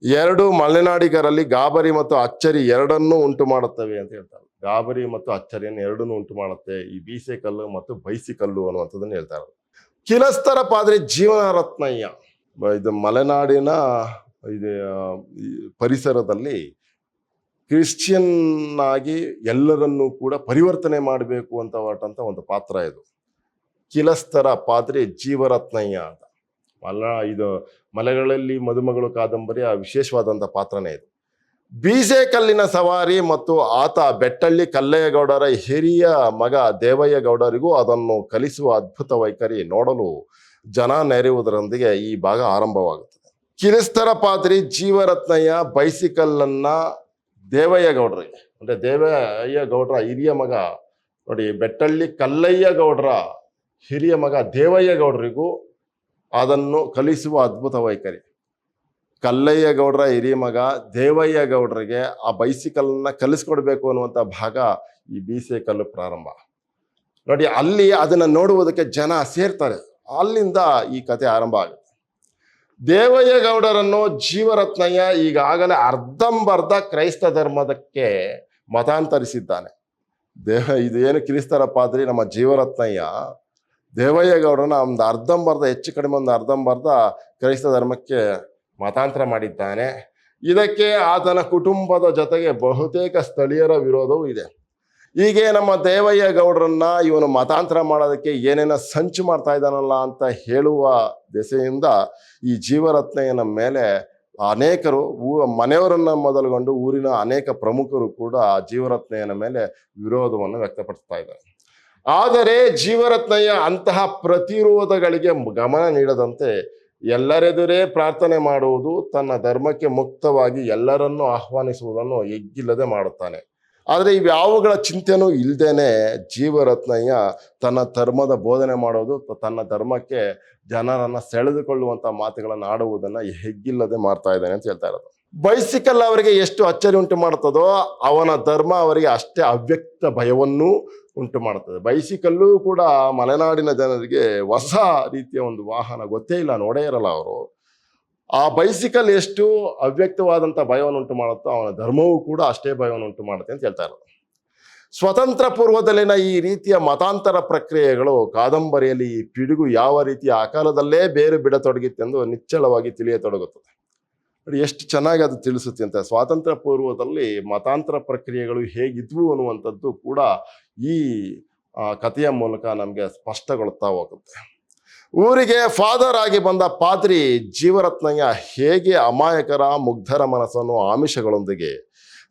2 ಮಲೆನಾಡಿಗರಲ್ಲಿ ಗಾಬರಿ ಮತ್ತು ಅಚ್ಚರಿ ಎರಡನ್ನೂ ಉಂಟು ಮಾಡುತ್ತವೆ ಅಂತ ಹೇಳ್ತಾರೆ. ಗಾಬರಿ ಮತ್ತು ಅಚ್ಚರಿಯನ್ನು ಎರಡನ್ನೂ ಉಂಟು ಮಾಡುತ್ತೆ ಈ ಬೀಸೆಕಲ್ಲು ಮತ್ತು ಬೈಸಿಕಲ್ಲು ಅನ್ನುವಂಥದ್ದನ್ನು ಹೇಳ್ತಾರೆ. ಕಿಲಸ್ತರ ಪಾದ್ರಿ ಜೀವನ ರತ್ನಯ್ಯ ಇದು ಮಲೆನಾಡಿನ ಇದು ಪರಿಸರದಲ್ಲಿ ಕ್ರಿಶ್ಚಿಯನ್ ಆಗಿ ಎಲ್ಲರನ್ನೂ ಕೂಡ ಪರಿವರ್ತನೆ ಮಾಡಬೇಕು ಅಂತ ಹೊರಟಂತ ಒಂದು ಪಾತ್ರ ಇದು. ಕಿಲಸ್ತರ ಪಾದ್ರಿ ಜೀವರತ್ನಯ್ಯ ಅಂತ ಇದು ಮಲೆಗಳಲ್ಲಿ ಮದುಮಗಳು ಕಾದಂಬರಿಯ ವಿಶೇಷವಾದಂಥ ಪಾತ್ರನೇ ಇದು. ಬೀಸೆಕಲ್ಲಿನ ಸವಾರಿ ಮತ್ತು ಆತ ಬೆಟ್ಟಳ್ಳಿ ಕಲ್ಲಯ್ಯಗೌಡರ ಹಿರಿಯ ಮಗ ದೇವಯ್ಯ ಗೌಡರಿಗೂ ಅದನ್ನು ಕಲಿಸುವ ಅದ್ಭುತ ವೈಖರಿ ನೋಡಲು ಜನ ನೆರೆಯುವುದರೊಂದಿಗೆ ಈ ಭಾಗ ಆರಂಭವಾಗುತ್ತದೆ. ಕಿಲಸ್ತರ ಪಾದ್ರಿ ಜೀವರತ್ನಯ್ಯ ಬೈಸಿಕಲ್ಲನ್ನ ದೇವಯ್ಯ ಗೌಡರಿಗೆ ಅಂದ್ರೆ ದೇವಯ್ಯ ಗೌಡರ ಹಿರಿಯ ಮಗ ನೋಡಿ, ಬೆಟ್ಟಳ್ಳಿ ಕಲ್ಲಯ್ಯ ಗೌಡರ ಹಿರಿಯ ಮಗ ದೇವಯ್ಯ ಗೌಡರಿಗೂ ಅದನ್ನು ಕಲಿಸುವ ಅದ್ಭುತ ವೈಖರಿ. ಕಲ್ಲಯ್ಯ ಗೌಡರ ಹಿರಿಯ ಮಗ ದೇವಯ್ಯ ಗೌಡರಿಗೆ ಆ ಬೈಸಿಕಲ್ನ ಕಲಿಸ್ಕೊಡ್ಬೇಕು ಅನ್ನುವಂಥ ಭಾಗ ಈ ಬೀಸೆಕಲ್ಲು ಪ್ರಾರಂಭ. ನೋಡಿ, ಅಲ್ಲಿ ಅದನ್ನ ನೋಡುವುದಕ್ಕೆ ಜನ ಸೇರ್ತಾರೆ. ಅಲ್ಲಿಂದ ಈ ಕತೆ ಆರಂಭ ಆಗುತ್ತೆ. ದೇವಯ್ಯ ಗೌಡರನ್ನು ಜೀವರತ್ನಯ್ಯ ಈಗಾಗಲೇ ಅರ್ಧಂಬರ್ಧ ಕ್ರೈಸ್ತ ಧರ್ಮದಕ್ಕೆ ಮತಾಂತರಿಸಿದ್ದಾನೆ. ಇದು ಏನು ಕಿರಿಸ್ತರ ಪಾದ್ರಿ ನಮ್ಮ ಜೀವರತ್ನಯ್ಯ ದೇವಯ್ಯ ಗೌಡರನ್ನ ಒಂದು ಅರ್ಧಂಬರ್ಧ, ಹೆಚ್ಚು ಕಡಿಮೆ ಒಂದು ಅರ್ಧಂಬರ್ಧ ಕ್ರೈಸ್ತ ಧರ್ಮಕ್ಕೆ ಮತಾಂತರ ಮಾಡಿದ್ದಾನೆ. ಇದಕ್ಕೆ ಆತನ ಕುಟುಂಬದ ಜೊತೆಗೆ ಬಹುತೇಕ ಸ್ಥಳೀಯರ ವಿರೋಧವೂ ಇದೆ. ಹೀಗೆ ನಮ್ಮ ದೇವಯ್ಯ ಗೌಡರನ್ನ ಇವನು ಮತಾಂತರ ಮಾಡೋದಕ್ಕೆ ಏನೇನೋ ಸಂಚು ಮಾಡ್ತಾ ಇದ್ದಾನಲ್ಲ ಅಂತ ಹೇಳುವ ದೆಸೆಯಿಂದ ಈ ಜೀವರತ್ನಯ್ಯನ ಮೇಲೆ ಅನೇಕರು ಮನೆಯವರನ್ನ ಮೊದಲುಗೊಂಡು ಊರಿನ ಅನೇಕ ಪ್ರಮುಖರು ಕೂಡ ಜೀವರತ್ನಯ್ಯನ ಮೇಲೆ ವಿರೋಧವನ್ನು ವ್ಯಕ್ತಪಡಿಸ್ತಾ ಇದ್ದಾರೆ. ಆದರೆ ಜೀವರತ್ನಯ್ಯ ಅಂತಹ ಪ್ರತಿರೋಧಗಳಿಗೆ ಗಮನ ನೀಡದಂತೆ ಎಲ್ಲರೆದುರೇ ಪ್ರಾರ್ಥನೆ ಮಾಡುವುದು, ತನ್ನ ಧರ್ಮಕ್ಕೆ ಮುಕ್ತವಾಗಿ ಎಲ್ಲರನ್ನೂ ಆಹ್ವಾನಿಸುವುದನ್ನು ಎಗ್ಗಿಲ್ಲದೆ ಮಾಡುತ್ತಾನೆ. ಆದರೆ ಇವ್ಯಾವುಗಳ ಚಿಂತೆನೂ ಇಲ್ದೇನೆ ಜೀವರತ್ನಯ್ಯ ತನ್ನ ಧರ್ಮದ ಬೋಧನೆ ಮಾಡೋದು, ತನ್ನ ಧರ್ಮಕ್ಕೆ ಜನರನ್ನ ಸೆಳೆದುಕೊಳ್ಳುವಂತ ಮಾತುಗಳನ್ನು ಆಡುವುದನ್ನ ಹೆಗ್ಗಿಲ್ಲದೆ ಮಾಡ್ತಾ ಇದ್ದಾನೆ ಅಂತ ಹೇಳ್ತಾ ಇರೋದು. ಬೈಸಿಕಲ್ ಅವರಿಗೆ ಎಷ್ಟು ಅಚ್ಚರಿ ಉಂಟು ಮಾಡುತ್ತದೋ ಅವನ ಧರ್ಮ ಅವರಿಗೆ ಅಷ್ಟೇ ಅವ್ಯಕ್ತ ಭಯವನ್ನೂ ಉಂಟು ಮಾಡುತ್ತದೆ. ಬೈಸಿಕಲ್ಲು ಕೂಡ ಮಲೆನಾಡಿನ ಜನರಿಗೆ ಹೊಸ ರೀತಿಯ ಒಂದು ವಾಹನ, ಗೊತ್ತೇ ಇಲ್ಲ, ನೋಡೇ ಇರಲ್ಲ ಅವರು. ಆ ಬೈಸಿಕಲ್ ಎಷ್ಟು ಅವ್ಯಕ್ತವಾದಂಥ ಭಯವನ್ನು ಉಂಟು ಮಾಡುತ್ತೋ ಅವನ ಧರ್ಮವೂ ಕೂಡ ಅಷ್ಟೇ ಭಯವನ್ನು ಉಂಟು ಮಾಡುತ್ತೆ ಅಂತ ಹೇಳ್ತಾ ಇರೋದು. ಸ್ವತಂತ್ರ ಪೂರ್ವದಲ್ಲಿನ ಈ ರೀತಿಯ ಮತಾಂತರ ಪ್ರಕ್ರಿಯೆಗಳು ಕಾದಂಬರಿಯಲ್ಲಿ ಈ ಪಿಡುಗು ಯಾವ ರೀತಿಯ ಆಕಾರದಲ್ಲೇ ಬೇರು ಬಿಡತೊಡಗಿತ್ತೆಂದು ನಿಚ್ಚಳವಾಗಿ ತಿಳಿಯತೊಡಗುತ್ತದೆ. ಎಷ್ಟು ಚೆನ್ನಾಗಿ ಅದು ತಿಳಿಸುತ್ತೆ ಅಂತ. ಸ್ವಾತಂತ್ರ್ಯ ಪೂರ್ವದಲ್ಲಿ ಮತಾಂತರ ಪ್ರಕ್ರಿಯೆಗಳು ಹೇಗಿದ್ವು ಅನ್ನುವಂಥದ್ದು ಕೂಡ ಈ ಕಥೆಯ ಮೂಲಕ ನಮಗೆ ಸ್ಪಷ್ಟಗೊಳ್ತಾ ಹೋಗುತ್ತೆ. ಊರಿಗೆ ಫಾದರ್ ಆಗಿ ಬಂದ ಪಾದ್ರಿ ಜೀವರತ್ನಯ್ಯ ಹೇಗೆ ಅಮಾಯಕರ ಮುಗ್ಧರ ಮನಸ್ಸನ್ನು ಆಮಿಷಗಳೊಂದಿಗೆ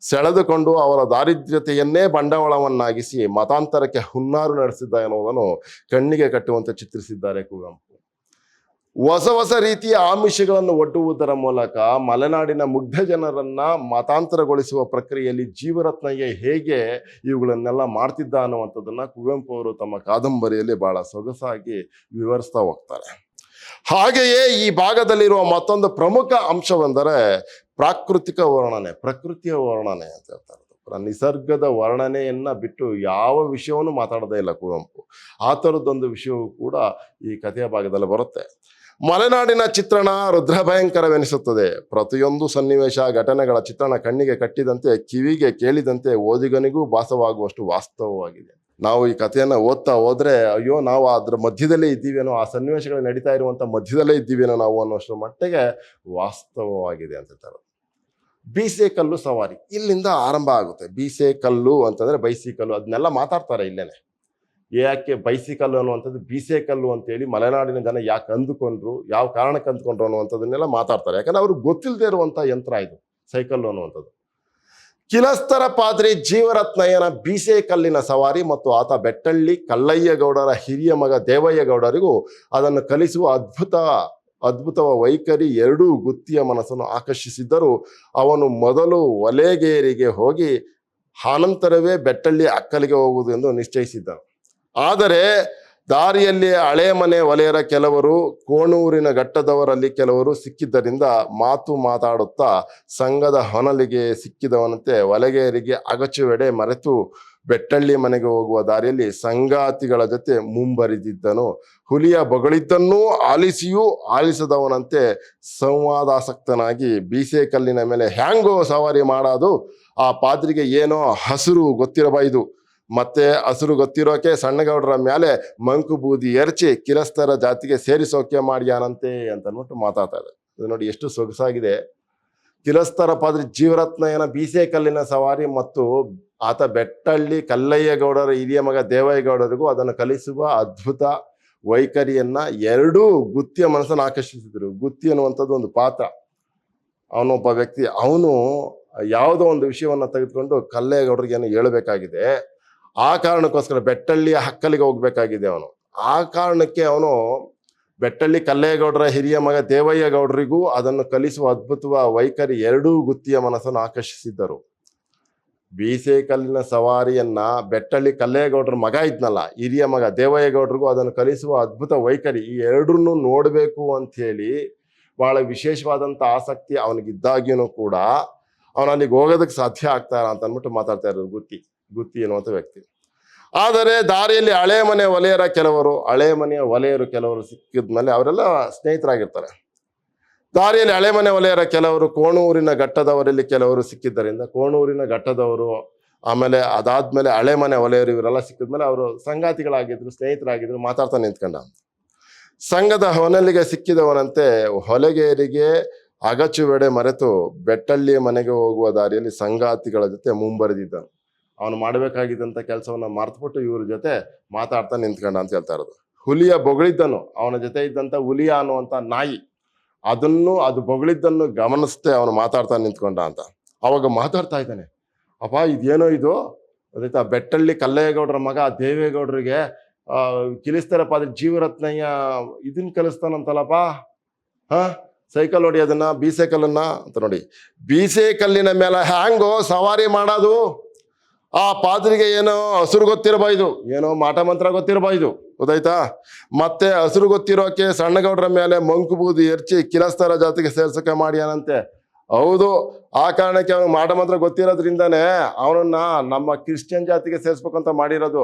ಸೆಳೆದುಕೊಂಡು ಅವರ ದಾರಿದ್ರ್ಯತೆಯನ್ನೇ ಬಂಡವಾಳವನ್ನಾಗಿಸಿ ಮತಾಂತರಕ್ಕೆ ಹುನ್ನಾರು ನಡೆಸಿದ್ದ ಎನ್ನುವುದನ್ನು ಕಣ್ಣಿಗೆ ಕಟ್ಟುವಂತೆ ಚಿತ್ರಿಸಿದ್ದಾರೆ ಕುವೆಂಪು. ಹೊಸ ರೀತಿಯ ಆಮಿಷಗಳನ್ನು ಒಡ್ಡುವುದರ ಮೂಲಕ ಮಲೆನಾಡಿನ ಮುಗ್ಧ ಜನರನ್ನ ಮತಾಂತರಗೊಳಿಸುವ ಪ್ರಕ್ರಿಯೆಯಲ್ಲಿ ಜೀವರತ್ನಯ್ಯ ಹೇಗೆ ಇವುಗಳನ್ನೆಲ್ಲ ಮಾಡ್ತಿದ್ದ ಅನ್ನುವಂಥದ್ದನ್ನ ಕುವೆಂಪು ಅವರು ತಮ್ಮ ಕಾದಂಬರಿಯಲ್ಲಿ ಬಹಳ ಸೊಗಸಾಗಿ ವಿವರಿಸ್ತಾ ಹೋಗ್ತಾರೆ. ಹಾಗೆಯೇ ಈ ಭಾಗದಲ್ಲಿರುವ ಮತ್ತೊಂದು ಪ್ರಮುಖ ಅಂಶವೆಂದರೆ ಪ್ರಾಕೃತಿಕ ವರ್ಣನೆ, ಪ್ರಕೃತಿಯ ವರ್ಣನೆ ಅಂತ ಹೇಳ್ತಾರೆ. ನಿಸರ್ಗದ ವರ್ಣನೆಯನ್ನ ಬಿಟ್ಟು ಯಾವ ವಿಷಯವನ್ನು ಮಾತಾಡೋದೇ ಇಲ್ಲ ಕುವೆಂಪು. ಆ ಥರದ್ದೊಂದು ವಿಷಯವೂ ಕೂಡ ಈ ಕಥೆಯ ಭಾಗದಲ್ಲಿ ಬರುತ್ತೆ. ಮಲೆನಾಡಿನ ಚಿತ್ರಣ ರುದ್ರಭಯಂಕರವೆನಿಸುತ್ತದೆ. ಪ್ರತಿಯೊಂದು ಸನ್ನಿವೇಶ ಘಟನೆಗಳ ಚಿತ್ರಣ ಕಣ್ಣಿಗೆ ಕಟ್ಟಿದಂತೆ, ಕಿವಿಗೆ ಕೇಳಿದಂತೆ ಓದಿಗನಿಗೂ ಭಾಸವಾಗುವಷ್ಟು ವಾಸ್ತವವಾಗಿದೆ. ನಾವು ಈ ಕಥೆಯನ್ನ ಓದ್ತಾ ಹೋದ್ರೆ ಅಯ್ಯೋ ನಾವು ಅದ್ರ ಮಧ್ಯದಲ್ಲೇ ಇದ್ದೀವೇನೋ, ಆ ಸನ್ನಿವೇಶಗಳು ನಡೀತಾ ಇರುವಂತ ಮಧ್ಯದಲ್ಲೇ ಇದ್ದೀವೇನೋ ನಾವು ಅನ್ನೋಷ್ಟು ಮಟ್ಟಿಗೆ ವಾಸ್ತವವಾಗಿದೆ ಅಂತ ಹೇಳ್ತಾರೆ. ಬೀಸೆಕಲ್ಲು ಸವಾರಿ ಇಲ್ಲಿಂದ ಆರಂಭ ಆಗುತ್ತೆ. ಬೀಸೆಕಲ್ಲು ಅಂತಂದ್ರೆ ಬೈಸಿಕಲ್ಲು, ಅದನ್ನೆಲ್ಲ ಮಾತಾಡ್ತಾರೆ ಇಲ್ಲೇನೆ. ಯಾಕೆ ಬೈಸಿಕಲ್ಲು ಅನ್ನುವಂಥದ್ದು ಬೀಸೆಕಲ್ಲು ಅಂತೇಳಿ ಮಲೆನಾಡಿನ ಜನ ಯಾಕೆ ಅಂದುಕೊಂಡ್ರು, ಯಾವ ಕಾರಣಕ್ಕೆ ಅಂದ್ಕೊಂಡ್ರು ಅನ್ನುವಂಥದ್ದನ್ನೆಲ್ಲ ಮಾತಾಡ್ತಾರೆ. ಯಾಕಂದ್ರೆ ಅವ್ರಿಗೆ ಗೊತ್ತಿಲ್ಲದೆ ಇರುವಂಥ ಯಂತ್ರ ಇದು ಸೈಕಲ್ಲು ಅನ್ನುವಂಥದ್ದು. ಕಿಲಸ್ತರ ಪಾದ್ರಿ ಜೀವರತ್ನಯ್ಯನ ಬೀಸೆಕಲ್ಲಿನ ಸವಾರಿ ಮತ್ತು ಆತ ಬೆಟ್ಟಳ್ಳಿ ಕಲ್ಲಯ್ಯ ಗೌಡರ ಹಿರಿಯ ಮಗ ದೇವಯ್ಯ ಗೌಡರಿಗೂ ಅದನ್ನು ಕಲಿಸುವ ಅದ್ಭುತ ಅದ್ಭುತ ವೈಖರಿ ಎರಡೂ ಗುತ್ತಿಯ ಮನಸ್ಸನ್ನು ಆಕರ್ಷಿಸಿದ್ದರೂ ಅವನು ಮೊದಲು ಒಲೆಗೇರಿಗೆ ಹೋಗಿ ಆನಂತರವೇ ಬೆಟ್ಟಳ್ಳಿ ಅಕ್ಕಲಿಗೆ ಹೋಗುವುದು ಎಂದು ನಿಶ್ಚಯಿಸಿದ್ದನು. ಆದರೆ ದಾರಿಯಲ್ಲಿ ಹಳೆ ಮನೆ ಒಲೆಯರ ಕೆಲವರು, ಕೋಣೂರಿನ ಘಟ್ಟದವರಲ್ಲಿ ಕೆಲವರು ಸಿಕ್ಕಿದ್ದರಿಂದ ಮಾತಾಡುತ್ತಾ ಸಂಘದ ಹೊನಲಿಗೆ ಸಿಕ್ಕಿದವನಂತೆ ಒಲೆಗೇರಿಗೆ ಅಗಚುವೆಡೆ ಮರೆತು ಬೆಟ್ಟಳ್ಳಿ ಮನೆಗೆ ಹೋಗುವ ದಾರಿಯಲ್ಲಿ ಸಂಗಾತಿಗಳ ಜೊತೆ ಮುಂಬರಿದಿದ್ದನು. ಹುಲಿಯ ಬಗಳಿದ್ದನ್ನೂ ಆಲಿಸಿಯೂ ಆಲಿಸದವನಂತೆ ಸಂವಾದಾಸಕ್ತನಾಗಿ ಬೀಸೆ ಕಲ್ಲಿನ ಮೇಲೆ ಹ್ಯಾಂಗೋ ಸವಾರಿ ಮಾಡೋದು, ಆ ಪಾದ್ರಿಗೆ ಏನೋ ಹಸಿರು ಗೊತ್ತಿರಬಾಯ್ದು, ಮತ್ತೆ ಹಸಿರು ಗೊತ್ತಿರೋಕೆ ಸಣ್ಣಗೌಡರ ಮೇಲೆ ಮಂಕು ಬೂದಿ ಎರಚಿ ಕಿರಸ್ತರ ಜಾತಿಗೆ ಸೇರಿಸೋಕೆ ಮಾಡ್ಯಾನಂತೆ ಅಂತ ಅಂದ್ಬಿಟ್ಟು ಮಾತಾಡ್ತಾ ಇದೆ. ಇದು ನೋಡಿ ಎಷ್ಟು ಸೊಗಸಾಗಿದೆ. ಕಿರಸ್ತರ ಪಾದ್ರಿ ಜೀವರತ್ನಯ್ಯನ ಬೀಸೆ ಕಲ್ಲಿನ ಸವಾರಿ ಮತ್ತು ಆತ ಬೆಟ್ಟಳ್ಳಿ ಕಲ್ಲಯ್ಯ ಗೌಡರ ಹಿರಿಯ ಮಗ ದೇವಯ್ಯಗೌಡರಿಗೂ ಅದನ್ನು ಕಲಿಸುವ ಅದ್ಭುತ ವೈಖರಿಯನ್ನ ಎರಡೂ ಗುತ್ತಿಯ ಮನಸ್ಸನ್ನು ಆಕರ್ಷಿಸಿದ್ರು. ಗುತ್ತಿ ಅನ್ನುವಂಥದ್ದು ಒಂದು ಪಾತ್ರ, ಅವನೊಬ್ಬ ವ್ಯಕ್ತಿ, ಅವನು ಯಾವುದೋ ಒಂದು ವಿಷಯವನ್ನ ತೆಗೆದುಕೊಂಡು ಕಲ್ಲಯ್ಯ ಗೌಡರಿಗೆ ಏನು ಹೇಳಬೇಕಾಗಿದೆ, ಆ ಕಾರಣಕ್ಕೋಸ್ಕರ ಬೆಟ್ಟಳ್ಳಿಯ ಹಕ್ಕಲಿಗೆ ಹೋಗ್ಬೇಕಾಗಿದೆ ಅವನು. ಆ ಕಾರಣಕ್ಕೆ ಅವನು ಬೆಟ್ಟಳ್ಳಿ ಕಲ್ಲಯ್ಯ ಗೌಡರ ಹಿರಿಯ ಮಗ ದೇವಯ್ಯ ಗೌಡರಿಗೂ ಅದನ್ನು ಕಲಿಸುವ ಅದ್ಭುತ ವೈಖರಿ ಎರಡೂ ಗುತ್ತಿಯ ಮನಸ್ಸನ್ನು ಆಕರ್ಷಿಸಿದ್ದರು. ಬೀಸೆ ಕಲ್ಲಿನ ಸವಾರಿಯನ್ನ ಬೆಟ್ಟಳ್ಳಿ ಕಲ್ಲಯ್ಯ ಗೌಡರ ಮಗ ಇದ್ನಲ್ಲ, ಹಿರಿಯ ಮಗ ದೇವಯ್ಯ ಗೌಡರಿಗೂ ಅದನ್ನು ಕಲಿಸುವ ಅದ್ಭುತ ವೈಖರಿ, ಈ ಎರಡನ್ನೂ ನೋಡಬೇಕು ಅಂತ ಹೇಳಿ ಬಹಳ ವಿಶೇಷವಾದಂಥ ಆಸಕ್ತಿ ಅವನಿಗಿದ್ದಾಗಿಯೂ ಕೂಡ ಅವನು ಅಲ್ಲಿಗೆ ಹೋಗೋದಕ್ಕೆ ಸಾಧ್ಯ ಆಗ್ತಾರ ಅಂತ ಅಂದ್ಬಿಟ್ಟು ಮಾತಾಡ್ತಾ ಇರೋದು ಗುತ್ತಿ ಎನ್ನುವಂಥ ವ್ಯಕ್ತಿ. ಆದರೆ ದಾರಿಯಲ್ಲಿ ಹಳೆ ಮನೆ ಒಲೆಯರು ಕೆಲವರು ಸಿಕ್ಕಿದ್ಮೇಲೆ ಅವರೆಲ್ಲ ಸ್ನೇಹಿತರಾಗಿರ್ತಾರೆ. ದಾರಿಯಲ್ಲಿ ಹಳೆ ಮನೆ ಒಲೆಯರ ಕೆಲವರು, ಕೋಣೂರಿನ ಘಟ್ಟದವರಲ್ಲಿ ಕೆಲವರು ಸಿಕ್ಕಿದ್ದರಿಂದ ಕೋಣೂರಿನ ಘಟ್ಟದವರು, ಆಮೇಲೆ ಅದಾದ್ಮೇಲೆ ಹಳೆ ಮನೆ ಒಲೆಯರು, ಇವರೆಲ್ಲ ಸಿಕ್ಕಿದ್ಮೇಲೆ ಅವರು ಸಂಗಾತಿಗಳಾಗಿದ್ರು, ಸ್ನೇಹಿತರಾಗಿದ್ರು, ಮಾತಾಡ್ತಾ ನಿಂತ್ಕೊಂಡ. ಸಂಘದ ಹೊನಲಿಗೆ ಸಿಕ್ಕಿದವನಂತೆ ಹೊಲಗೇರಿಗೆ ಅಗಚುವೆಡೆ ಮರೆತು ಬೆಟ್ಟಳ್ಳಿಯ ಮನೆಗೆ ಹೋಗುವ ದಾರಿಯಲ್ಲಿ ಸಂಗಾತಿಗಳ ಜೊತೆ ಮುಂಬರೆದಿದ್ದನು. ಅವನು ಮಾಡಬೇಕಾಗಿದ್ದಂಥ ಕೆಲಸವನ್ನ ಮರೆತುಬಿಟ್ಟು ಇವ್ರ ಜೊತೆ ಮಾತಾಡ್ತಾ ನಿಂತ್ಕೊಂಡ ಅಂತ ಹೇಳ್ತಾ ಇರೋದು. ಹುಲಿಯ ಬೊಗಳಿದ್ದನು, ಅವನ ಜೊತೆ ಇದ್ದಂಥ ಹುಲಿಯ ಅನ್ನುವಂಥ ನಾಯಿ, ಅದು ಬೊಗಳಿದ್ದನ್ನು ಗಮನಿಸ್ತೆ ಅವನು ಮಾತಾಡ್ತಾ ನಿಂತ್ಕೊಂಡ ಅಂತ. ಅವಾಗ ಮಾತಾಡ್ತಾ ಇದ್ದಾನೆ, ಅಪ್ಪ ಇದೇನೋ ಇದು ಅದಾಯ್ತಾ, ಬೆಟ್ಟಳ್ಳಿ ಕಲ್ಲಯ್ಯ ಗೌಡರ ಮಗ ದೇವೇಗೌಡರಿಗೆ ಕಿಲಿಸ್ತಾರಪ್ಪ, ಅದ್ರ ಜೀವರತ್ನಯ್ಯ ಇದನ್ನ ಕಲಿಸ್ತಾನಂತಲ್ಲಪ್ಪ, ಸೈಕಲ್ ಹೊಡಿಯೋದನ್ನ, ಬೀಸೆ ಕಲ್ಲನ್ನ ಅಂತ. ನೋಡಿ, ಬೀಸೆ ಕಲ್ಲಿನ ಮೇಲೆ ಹ್ಯಾಂಗೋ ಸವಾರಿ ಮಾಡೋದು, ಆ ಪಾದ್ರಿಗೆ ಏನೋ ಹಸುರು ಗೊತ್ತಿರಬಾಯ್ದು, ಏನೋ ಮಾಟ ಮಂತ್ರ ಗೊತ್ತಿರಬಾಯ್ದು, ಗೊತ್ತಾಯ್ತಾ. ಮತ್ತೆ ಹಸುರು ಗೊತ್ತಿರೋಕೆ ಸಣ್ಣಗೌಡರ ಮೇಲೆ ಮಂಕು ಬೂದಿ ಎರಚಿ ಕಿರಸ್ತರ ಜಾತಿಗೆ ಸೇರ್ಸೋಕೆ ಮಾಡ್ಯಾನಂತೆ. ಹೌದು, ಆ ಕಾರಣಕ್ಕೆ ಅವನು ಮಾಟ ಮಂತ್ರ ಗೊತ್ತಿರೋದ್ರಿಂದಾನೇ ಅವನನ್ನ ನಮ್ಮ ಕ್ರಿಶ್ಚಿಯನ್ ಜಾತಿಗೆ ಸೇರಿಸ್ಬೇಕಂತ ಮಾಡಿರೋದು,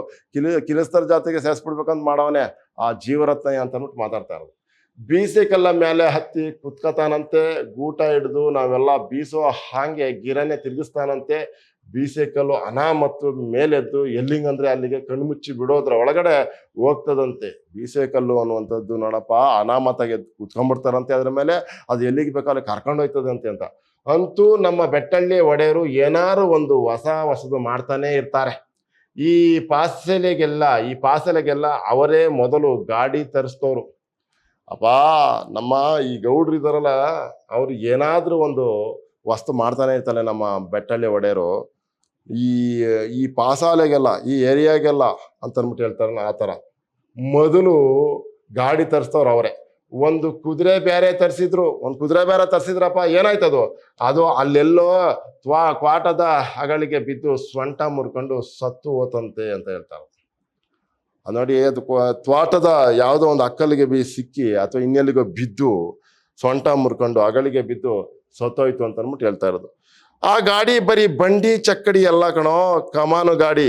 ಕಿರಸ್ತರ ಜಾತಿಗೆ ಸೇರಿಸ್ಬಿಡ್ಬೇಕಂತ ಮಾಡವನೇ ಆ ಜೀವರತ್ನಯ್ಯ ಅಂತ ಅಂದ್ಬಿಟ್ಟು ಮಾತಾಡ್ತಾ ಇರೋದು. ಬೀಸೆ ಕಲ್ಲ ಮೇಲೆ ಹತ್ತಿ ಕುತ್ಕತಾನಂತೆ, ಗೂಟ ಹಿಡಿದು ನಾವೆಲ್ಲ ಬೀಸೋ ಹಾಗೆ ಗಿರನೆ ತಿರುಗಿಸ್ತಾನಂತೆ. ಬೀಸೆ ಕಲ್ಲು ಅನಾಮತ್ತು ಮೇಲೆದ್ದು ಎಲ್ಲಿಂಗಂದ್ರೆ ಅಲ್ಲಿಗೆ ಕಣ್ಮುಚ್ಚಿ ಬಿಡೋದ್ರ ಒಳಗಡೆ ಹೋಗ್ತದಂತೆ. ಬೀಸೆ ಕಲ್ಲು ಅನ್ನುವಂಥದ್ದು ನೋಡಪ್ಪ, ಅನಾಮತ್ತಾಗೆ ಕುತ್ಕೊಂಡ್ಬಿಡ್ತಾರಂತೆ ಅದ್ರ ಮೇಲೆ, ಅದು ಎಲ್ಲಿಗೆ ಬೇಕಾದ್ರೆ ಕರ್ಕೊಂಡು ಹೋಯ್ತದಂತೆ ಅಂತ. ಅಂತೂ ನಮ್ಮ ಬೆಟ್ಟಳ್ಳಿ ಒಡೆಯರು ಏನಾರು ಒಂದು ಹೊಸದು ಮಾಡ್ತಾನೆ ಇರ್ತಾರೆ. ಈ ಪಾಸಲೆಗೆಲ್ಲ ಅವರೇ ಮೊದಲು ಗಾಡಿ ತರಿಸ್ತವ್ರು. ಅಪ್ಪ ನಮ್ಮ ಈ ಗೌಡ್ರು ಇದಾರಲ್ಲ, ಅವ್ರು ಏನಾದ್ರೂ ಒಂದು ವಸ್ತು ಮಾಡ್ತಾನೆ ಇರ್ತಾರೆ ನಮ್ಮ ಬೆಟ್ಟಳ್ಳಿ ಒಡೆಯರು. ಈ ಪಾಸಾಲೆಗೆಲ್ಲ, ಈ ಏರಿಯಾಗೆಲ್ಲ ಅಂತ ಅಂದ್ಬಿಟ್ಟು ಹೇಳ್ತಾರಲ್ಲ, ಆ ಥರ ಮೊದಲು ಗಾಡಿ ತರಿಸ್ತವ್ರು ಅವರೇ. ಒಂದು ಕುದುರೆ ಬೇರೆ ತರಿಸಿದ್ರಪ್ಪ, ಏನಾಯ್ತದು, ಅದು ಅಲ್ಲೆಲ್ಲೋ ಕ್ವಾಟದ ಅಗಳಿಗೆ ಬಿದ್ದು ಸ್ವಂಟ ಮುರ್ಕೊಂಡು ಸತ್ತು ಹೋತಂತೆ ಅಂತ ಹೇಳ್ತಾರೆ. ನೋಡಿ, ಅದು ತ್ವಾಟದ ಯಾವುದೋ ಒಂದು ಅಕ್ಕಲಿಗೆ ಸಿಕ್ಕಿ ಅಥವಾ ಇನ್ನೆಲ್ಲಿಗೋ ಬಿದ್ದು ಸೊಂಟ ಮುರ್ಕೊಂಡು ಅಗಳಿಗೆ ಬಿದ್ದು ಸತ್ತೋಯ್ತು ಅಂತ ಅಂದ್ಬಿಟ್ಟು ಹೇಳ್ತಾ ಇರೋದು. ಆ ಗಾಡಿ ಬರೀ ಬಂಡಿ ಚಕ್ಕಡಿ ಎಲ್ಲ ಕಣೋ, ಕಮಾನು ಗಾಡಿ.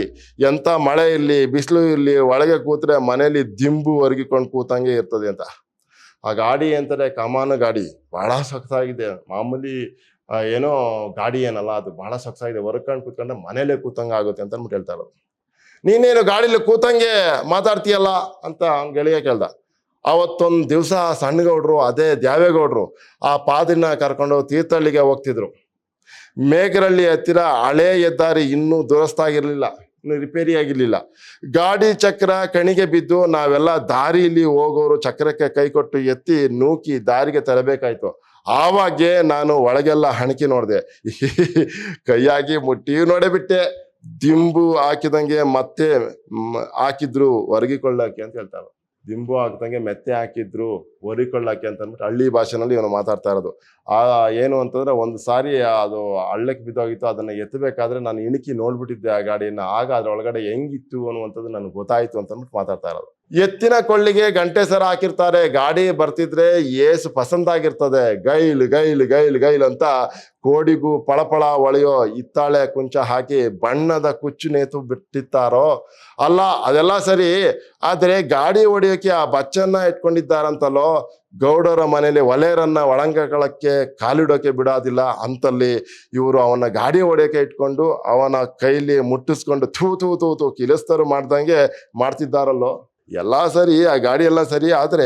ಎಂತ ಮಳೆ ಇರಲಿ ಬಿಸಿಲು ಇರಲಿ, ಒಳಗೆ ಕೂತ್ರೆ ಮನೇಲಿ ದಿಂಬು ಒರಗಿಕೊಂಡು ಕೂತಂಗೆ ಇರ್ತದೆ ಅಂತ. ಆ ಗಾಡಿ ಅಂತಾರೆ ಕಮಾನು ಗಾಡಿ, ಬಹಳ ಸೊಗಸಾಗಿದೆ. ಮಾಮೂಲಿ ಏನೋ ಗಾಡಿ ಏನಲ್ಲ, ಅದು ಬಹಳ ಸೊಗಸಾಗಿದೆ, ಹೊರ್ಕೊಂಡು ಕೂತ್ಕೊಂಡ್ರೆ ಮನೇಲೆ ಕೂತಂಗ ಆಗುತ್ತೆ ಅಂತ ಅಂದ್ಬಿಟ್ಟು ಹೇಳ್ತಾ ಇರೋದು. ನೀನೇನು ಗಾಡಿಲಿ ಕೂತಂಗೆ ಮಾತಾಡ್ತೀಯಲ್ಲ ಅಂತ ಅವ್ನ ಗೆಳೆಯ ಕೇಳ್ದ. ಅವತ್ತೊಂದು ದಿವಸ ಸಣ್ಣಗೌಡ್ರು, ಅದೇ ದ್ಯಾವೇಗೌಡರು, ಆ ಪಾದಿನ ಕರ್ಕೊಂಡು ತೀರ್ಥಹಳ್ಳಿಗೆ ಹೋಗ್ತಿದ್ರು. ಮೇಘರಳ್ಳಿ ಹತ್ತಿರ ಹಳೆ ಹೆದ್ದಾರಿ ಇನ್ನೂ ದುರಸ್ತಾಗಿರ್ಲಿಲ್ಲ, ಇನ್ನು ರಿಪೇರಿ ಆಗಿರ್ಲಿಲ್ಲ. ಗಾಡಿ ಚಕ್ರ ಕಣಿಗೆ ಬಿದ್ದು ನಾವೆಲ್ಲ ದಾರಿಲಿ ಹೋಗೋರು ಚಕ್ರಕ್ಕೆ ಕೈ ಕೊಟ್ಟು ಎತ್ತಿ ನೂಕಿ ದಾರಿಗೆ ತರಬೇಕಾಯ್ತು. ಆವಾಗೆ ನಾನು ಒಳಗೆಲ್ಲ ಹಣಕಿ ನೋಡಿದೆ, ಕೈಯಾಗಿ ಮುಟ್ಟಿ ನೋಡೇ ದಿಂಬು ಹಾಕಿದಂಗೆ ಮತ್ತೆ ಹಾಕಿದ್ರು ಒರಗಿಕೊಳ್ಳಕ್ಕೆ ಅಂತ ಹೇಳ್ತಾರೆ. ದಿಂಬು ಹಾಕ್ದಂಗೆ ಮೆತ್ತೆ ಹಾಕಿದ್ರು ಒರಿಕೊಳ್ಳಾಕಿ ಅಂತ ಅಂದ್ಬಿಟ್ಟು ಹಳ್ಳಿ ಭಾಷೆನಲ್ಲಿ ಇವನು ಮಾತಾಡ್ತಾ ಇರೋದು. ಆ ಏನು ಅಂತಂದ್ರೆ ಒಂದು ಸಾರಿ ಅದು ಹಳ್ಳಕ್ಕೆ ಬಿದ್ದೋಗಿತ್ತು, ಅದನ್ನ ಎತ್ತಬೇಕಾದ್ರೆ ನಾನು ಇಣುಕಿ ನೋಡ್ಬಿಟ್ಟಿದ್ದೆ ಆ ಗಾಡಿಯನ್ನ, ಆಗ ಅದ್ರೊಳಗಡೆ ಹೆಂಗಿತ್ತು ಅನ್ನುವಂಥದ್ದು ನನಗೆ ಗೊತ್ತಾಯ್ತು ಅಂತ ಅಂದ್ಬಿಟ್ಟು ಮಾತಾಡ್ತಾ ಇರೋದು. ಎತ್ತಿನ ಕೊಳ್ಳಿಗೆ ಗಂಟೆ ಸರ ಹಾಕಿರ್ತಾರೆ, ಗಾಡಿ ಬರ್ತಿದ್ರೆ ಏಸು ಪಸಂದಾಗಿರ್ತದೆ, ಗೈಲ್ ಗೈಲ್ ಗೈಲ್ ಗೈಲ್ ಅಂತ ಕೋಡಿಗೂ ಪಳಪಳ ಹೊಳೆಯೋ ಹಿತ್ತಾಳೆ ಕುಂಚ ಹಾಕಿ ಬಣ್ಣದ ಕುಚ್ಚು ನೇತು ಬಿಟ್ಟಿತ್ತಾರೋ ಅಲ್ಲ, ಅದೆಲ್ಲ ಸರಿ. ಆದ್ರೆ ಗಾಡಿ ಹೊಡಿಯೋಕೆ ಆ ಬಚ್ಚನ್ನ ಇಟ್ಕೊಂಡಿದ್ದಾರಂತಲೋ, ಗೌಡರ ಮನೇಲಿ ಒಲೆಯರನ್ನ ಒಳಂಗಗಳಕ್ಕೆ ಕಾಲಿಡೋಕೆ ಬಿಡೋದಿಲ್ಲ ಅಂತಲ್ಲಿ ಇವರು ಅವನ ಗಾಡಿ ಹೊಡೆಯೋಕೆ ಇಟ್ಕೊಂಡು ಅವನ ಕೈಲಿ ಮುಟ್ಟಿಸ್ಕೊಂಡು ಥೂ ಥೂ ಥೂ ಥೂ ಕಿಲಸ್ತರು ಮಾಡ್ದಂಗೆ ಮಾಡ್ತಿದ್ದಾರಲ್ಲೋ. ಎಲ್ಲ ಸರಿ, ಆ ಗಾಡಿ ಎಲ್ಲ ಸರಿ, ಆದ್ರೆ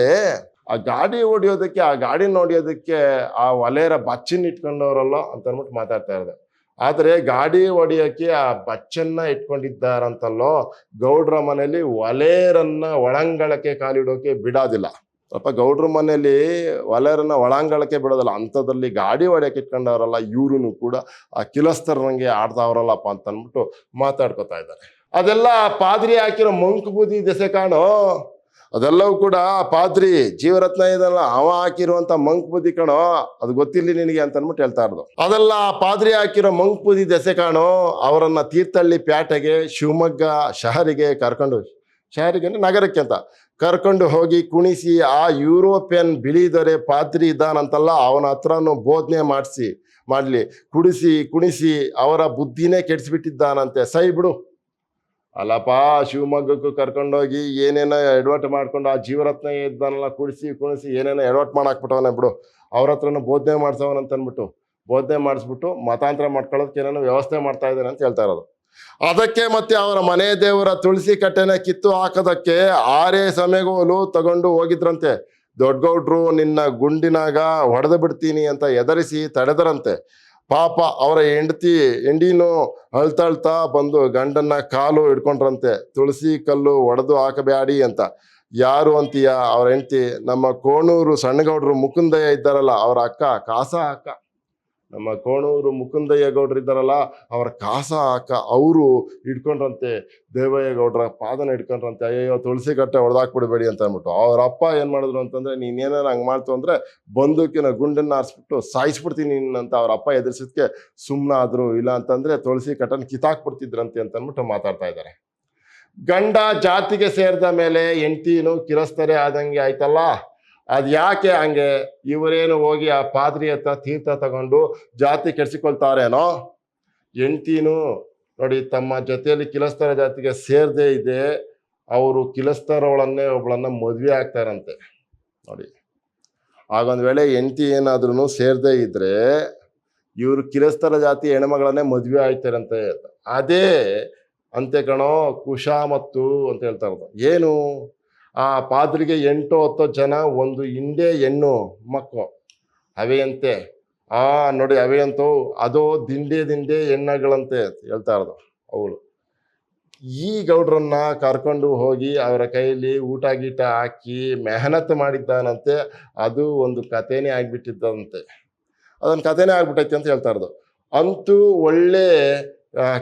ಆ ಗಾಡಿ ಹೊಡಿಯೋದಕ್ಕೆ, ಆ ಗಾಡಿ ನೋಡಿಯೋದಕ್ಕೆ ಆ ಒಲೆಯರ ಬಚ್ಚನ್ ಇಟ್ಕೊಂಡವ್ರಲ್ಲ ಅಂತ ಅಂದ್ಬಿಟ್ಟು ಮಾತಾಡ್ತಾ ಇರೋದು. ಆದ್ರೆ ಗಾಡಿ ಹೊಡಿಯೋಕೆ ಆ ಬಚ್ಚನ್ನ ಇಟ್ಕೊಂಡಿದ್ದಾರಂತಲ್ಲೋ, ಗೌಡ್ರ ಮನೇಲಿ ಒಲೆಯರನ್ನ ಒಳಂಗಳಕ್ಕೆ ಕಾಲಿಡೋಕೆ ಬಿಡೋದಿಲ್ಲ. ಸ್ವಲ್ಪ ಗೌಡ್ರ ಮನೇಲಿ ಒಲೆಯರನ್ನ ಒಳಂಗಳಕ್ಕೆ ಬಿಡೋದಿಲ್ಲ, ಅಂಥದ್ರಲ್ಲಿ ಗಾಡಿ ಹೊಡಿಯೋಕೆ ಇಟ್ಕೊಂಡವ್ರಲ್ಲ ಇವ್ರು ಕೂಡ ಆ ಕಿಲಸ್ತರಂಗೆ ಆಡ್ತಾವ್ರಲ್ಲಪ್ಪ ಅಂತ ಅಂದ್ಬಿಟ್ಟು ಮಾತಾಡ್ಕೊತಾ ಇದ್ದಾರೆ. ಅದೆಲ್ಲ ಪಾದ್ರಿ ಹಾಕಿರೋ ಮಂಕು ಬೂದಿ ದೆಸೆ ಕಾಣೋ, ಅದೆಲ್ಲವೂ ಕೂಡ ಪಾದ್ರಿ ಜೀವರತ್ನ ಇದಲ್ಲ ಅವ ಹಾಕಿರುವಂತ ಮಂಕ್ ಬುದ್ಧಿ ಕಣೋ, ಅದು ಗೊತ್ತಿರ್ಲಿ ನಿನಗೆ ಅಂತ ಅಂದ್ಬಿಟ್ಟು ಹೇಳ್ತಾ ಇರೋದು. ಅದೆಲ್ಲ ಪಾದ್ರಿ ಹಾಕಿರೋ ಮಂಕ್ ಬುದ್ಧಿ ದೆಸೆ ಕಾಣೋ, ಅವರನ್ನ ತೀರ್ಥಹಳ್ಳಿ ಪ್ಯಾಟೆಗೆ, ಶಿವಮೊಗ್ಗ ಶಹರಿಗೆ ಶಹರಿಗೆ ಅಂದ್ರೆ ನಗರಕ್ಕೆ ಅಂತ ಕರ್ಕೊಂಡು ಹೋಗಿ ಕುಣಿಸಿ, ಆ ಯುರೋಪಿಯನ್ ಬಿಳಿದೊರೆ ಪಾದ್ರಿ ಇದ್ದಾನಂತಲ್ಲ ಅವನ ಹತ್ರನು ಬೋಧನೆ ಮಾಡ್ಲಿ ಕುಣಿಸಿ ಅವರ ಬುದ್ಧಿನೇ ಕೆಡಿಸ್ಬಿಟ್ಟಿದ್ದಾನಂತೆ. ಸೈ ಬಿಡು. ಅಲ್ಲಪ್ಪ, ಶಿವಮೊಗ್ಗಕ್ಕೂ ಕರ್ಕೊಂಡೋಗಿ ಏನೇನೋ ಎಡವಟ್ಟು ಮಾಡ್ಕೊಂಡು ಆ ಜೀವರತ್ನ ಇದ್ದಾನಲ್ಲ ಕುಣಿಸಿ ಏನೇನೋ ಎಡವಟ್ಟು ಮಾಡಾಕ್ಬಿಟ್ಟವನೇ ಬಿಡು. ಅವ್ರ ಹತ್ರನೂ ಬೋಧನೆ ಮಾಡ್ಸವನಂತ ಅಂದ್ಬಿಟ್ಟು ಬೋಧನೆ ಮಾಡಿಸ್ಬಿಟ್ಟು ಮತಾಂತರ ಮಾಡ್ಕೊಳ್ಳೋದಕ್ಕೆ ಏನೇನೋ ವ್ಯವಸ್ಥೆ ಮಾಡ್ತಾ ಇದ್ದಾನೆ ಅಂತ ಹೇಳ್ತಾ ಇರೋದು. ಅದಕ್ಕೆ ಮತ್ತೆ ಅವರ ಮನೆ ದೇವರ ತುಳಸಿ ಕಟ್ಟೆನ ಕಿತ್ತು ಹಾಕೋದಕ್ಕೆ 6 ಸಮೆಗೋಲು ತಗೊಂಡು ಹೋಗಿದ್ರಂತೆ. ದೊಡ್ಡಗೌಡ್ರು ನಿನ್ನ ಗುಂಡಿನಾಗ ಹೊಡೆದು ಬಿಡ್ತೀನಿ ಅಂತ ಎದರಿಸಿ ತಡೆದರಂತೆ. ಪಾಪ ಅವರ ಹೆಂಡಿನೂ ಅಳ್ತಾ ಬಂದು ಗಂಡನ್ನ ಕಾಲು ಹಿಡ್ಕೊಂಡ್ರಂತೆ. ತುಳಸಿ ಕಲ್ಲು ಒಡೆದು ಹಾಕಬ್ಯಾಡಿ ಅಂತ. ಯಾರು ಅಂತೀಯ? ಅವ್ರ ಹೆಂಡತಿ ನಮ್ಮ ಕೋಣೂರು ಸಣ್ಣಗೌಡ್ರು ಮುಕುಂದಯ್ಯ ಇದ್ದಾರಲ್ಲ, ಅವರ ಅಕ್ಕ ಕಾಸ ಅಕ್ಕ. ನಮ್ಮ ಕೋಣೂರು ಮುಕುಂದಯ್ಯ ಗೌಡ್ರು ಇದ್ದಾರಲ್ಲ, ಅವರ ಕಾಸ ಅಕ್ಕ, ಅವರು ಹಿಡ್ಕೊಂಡ್ರಂತೆ ದೇವಯ್ಯ ಗೌಡ್ರ ಪಾದನ ಹಿಡ್ಕೊಂಡ್ರಂತೆ. ಅಯ್ಯೋ ತುಳಸಿ ಕಟ್ಟೆ ಹೊಡೆದಾಕ್ಬಿಡ್ಬೇಡಿ ಅಂತ ಅಂದ್ಬಿಟ್ಟು ಅವ್ರ ಅಪ್ಪ ಏನ್ ಮಾಡಿದ್ರು ಅಂತಂದ್ರೆ, ನೀನೇನಾರ ಹಂಗ್ ಮಾಡ್ತು ಅಂದ್ರೆ ಬಂದೂಕಿನ ಗುಂಡನ್ನ ಆರಿಸ್ಬಿಟ್ಟು ಸಾಯಿಸ್ಬಿಡ್ತೀನಿ ಅಂತ ಅವ್ರ ಅಪ್ಪ ಎದುರಿಸಿದ್ಕೆ ಸುಮ್ಮನಾದ್ರು. ಇಲ್ಲ ಅಂತಂದ್ರೆ ತುಳಸಿ ಕಟ್ಟನ ಕಿತ್ತಾಕ್ಬಿಡ್ತಿದ್ರಂತೆ ಅಂತ ಅಂದ್ಬಿಟ್ಟು ಮಾತಾಡ್ತಾ ಇದ್ದಾರೆ. ಗಂಡ ಜಾತಿಗೆ ಸೇರಿದ ಮೇಲೆ ಹೆಂಡತಿನೂ ಕಿರಸ್ತರೆ ಆದಂಗೆ ಆಯ್ತಲ್ಲ, ಅದ್ ಯಾಕೆ ಹಂಗೆ? ಇವರೇನು ಹೋಗಿ ಆ ಪಾದ್ರಿ ಹತ್ರ ತೀರ್ಥ ತಗೊಂಡು ಜಾತಿ ಕೆಡಿಸಿಕೊಳ್ತಾರೇನೋ? ಹೆಂಡತಿನೂ ನೋಡಿ ತಮ್ಮ ಜೊತೆಯಲ್ಲಿ ಕಿಲಸ್ತರ ಜಾತಿಗೆ ಸೇರದೇ ಇದೆ, ಅವರು ಕಿಲಸ್ತರವಳನ್ನೇ ಒಬ್ಬಳನ್ನ ಮದ್ವೆ ಆಗ್ತಾರಂತೆ ನೋಡಿ. ಆಗೊಂದ್ ವೇಳೆ ಹೆಂಡತಿ ಏನಾದ್ರೂ ಸೇರದೇ ಇದ್ರೆ ಇವರು ಕಿಲಸ್ತರ ಜಾತಿ ಹೆಣ್ಮಗಳನ್ನೇ ಮದ್ವೆ ಆಯ್ತಾರಂತೆ. ಅದೇ ಅಂತೆ ಕಣೋ ಕುಶಾಮತ್ತು ಅಂತ ಹೇಳ್ತಾ ಇರೋದು. ಏನು? ಆ ಪಾದ್ರಿಗೆ 8-10 ಜನ ಒಂದು ಹಿಂಡೆ ಹೆಣ್ಣು ಮಕ್ಕಳು ಅವೆಯಂತೆ. ನೋಡಿ ಅವೆಯಂತೂ ಅದು ದಿಂಡೆ ಹೆಣ್ಣಗಳಂತೆ ಹೇಳ್ತಾ ಇರೋದು ಅವಳು. ಈ ಗೌಡ್ರನ್ನ ಕರ್ಕೊಂಡು ಹೋಗಿ ಅವರ ಕೈಯಲ್ಲಿ ಊಟ ಗೀಟ ಹಾಕಿ ಮೆಹನತ್ ಮಾಡಿದ್ದಾನಂತೆ. ಅದು ಒಂದು ಕಥೆನೇ ಆಗ್ಬಿಟ್ಟಿದ್ದಂತೆ, ಅದೊಂದು ಕಥೆನೇ ಆಗ್ಬಿಟ್ಟೈತೆ ಅಂತ ಹೇಳ್ತಾ ಇರೋದು. ಅಂತೂ ಒಳ್ಳೆ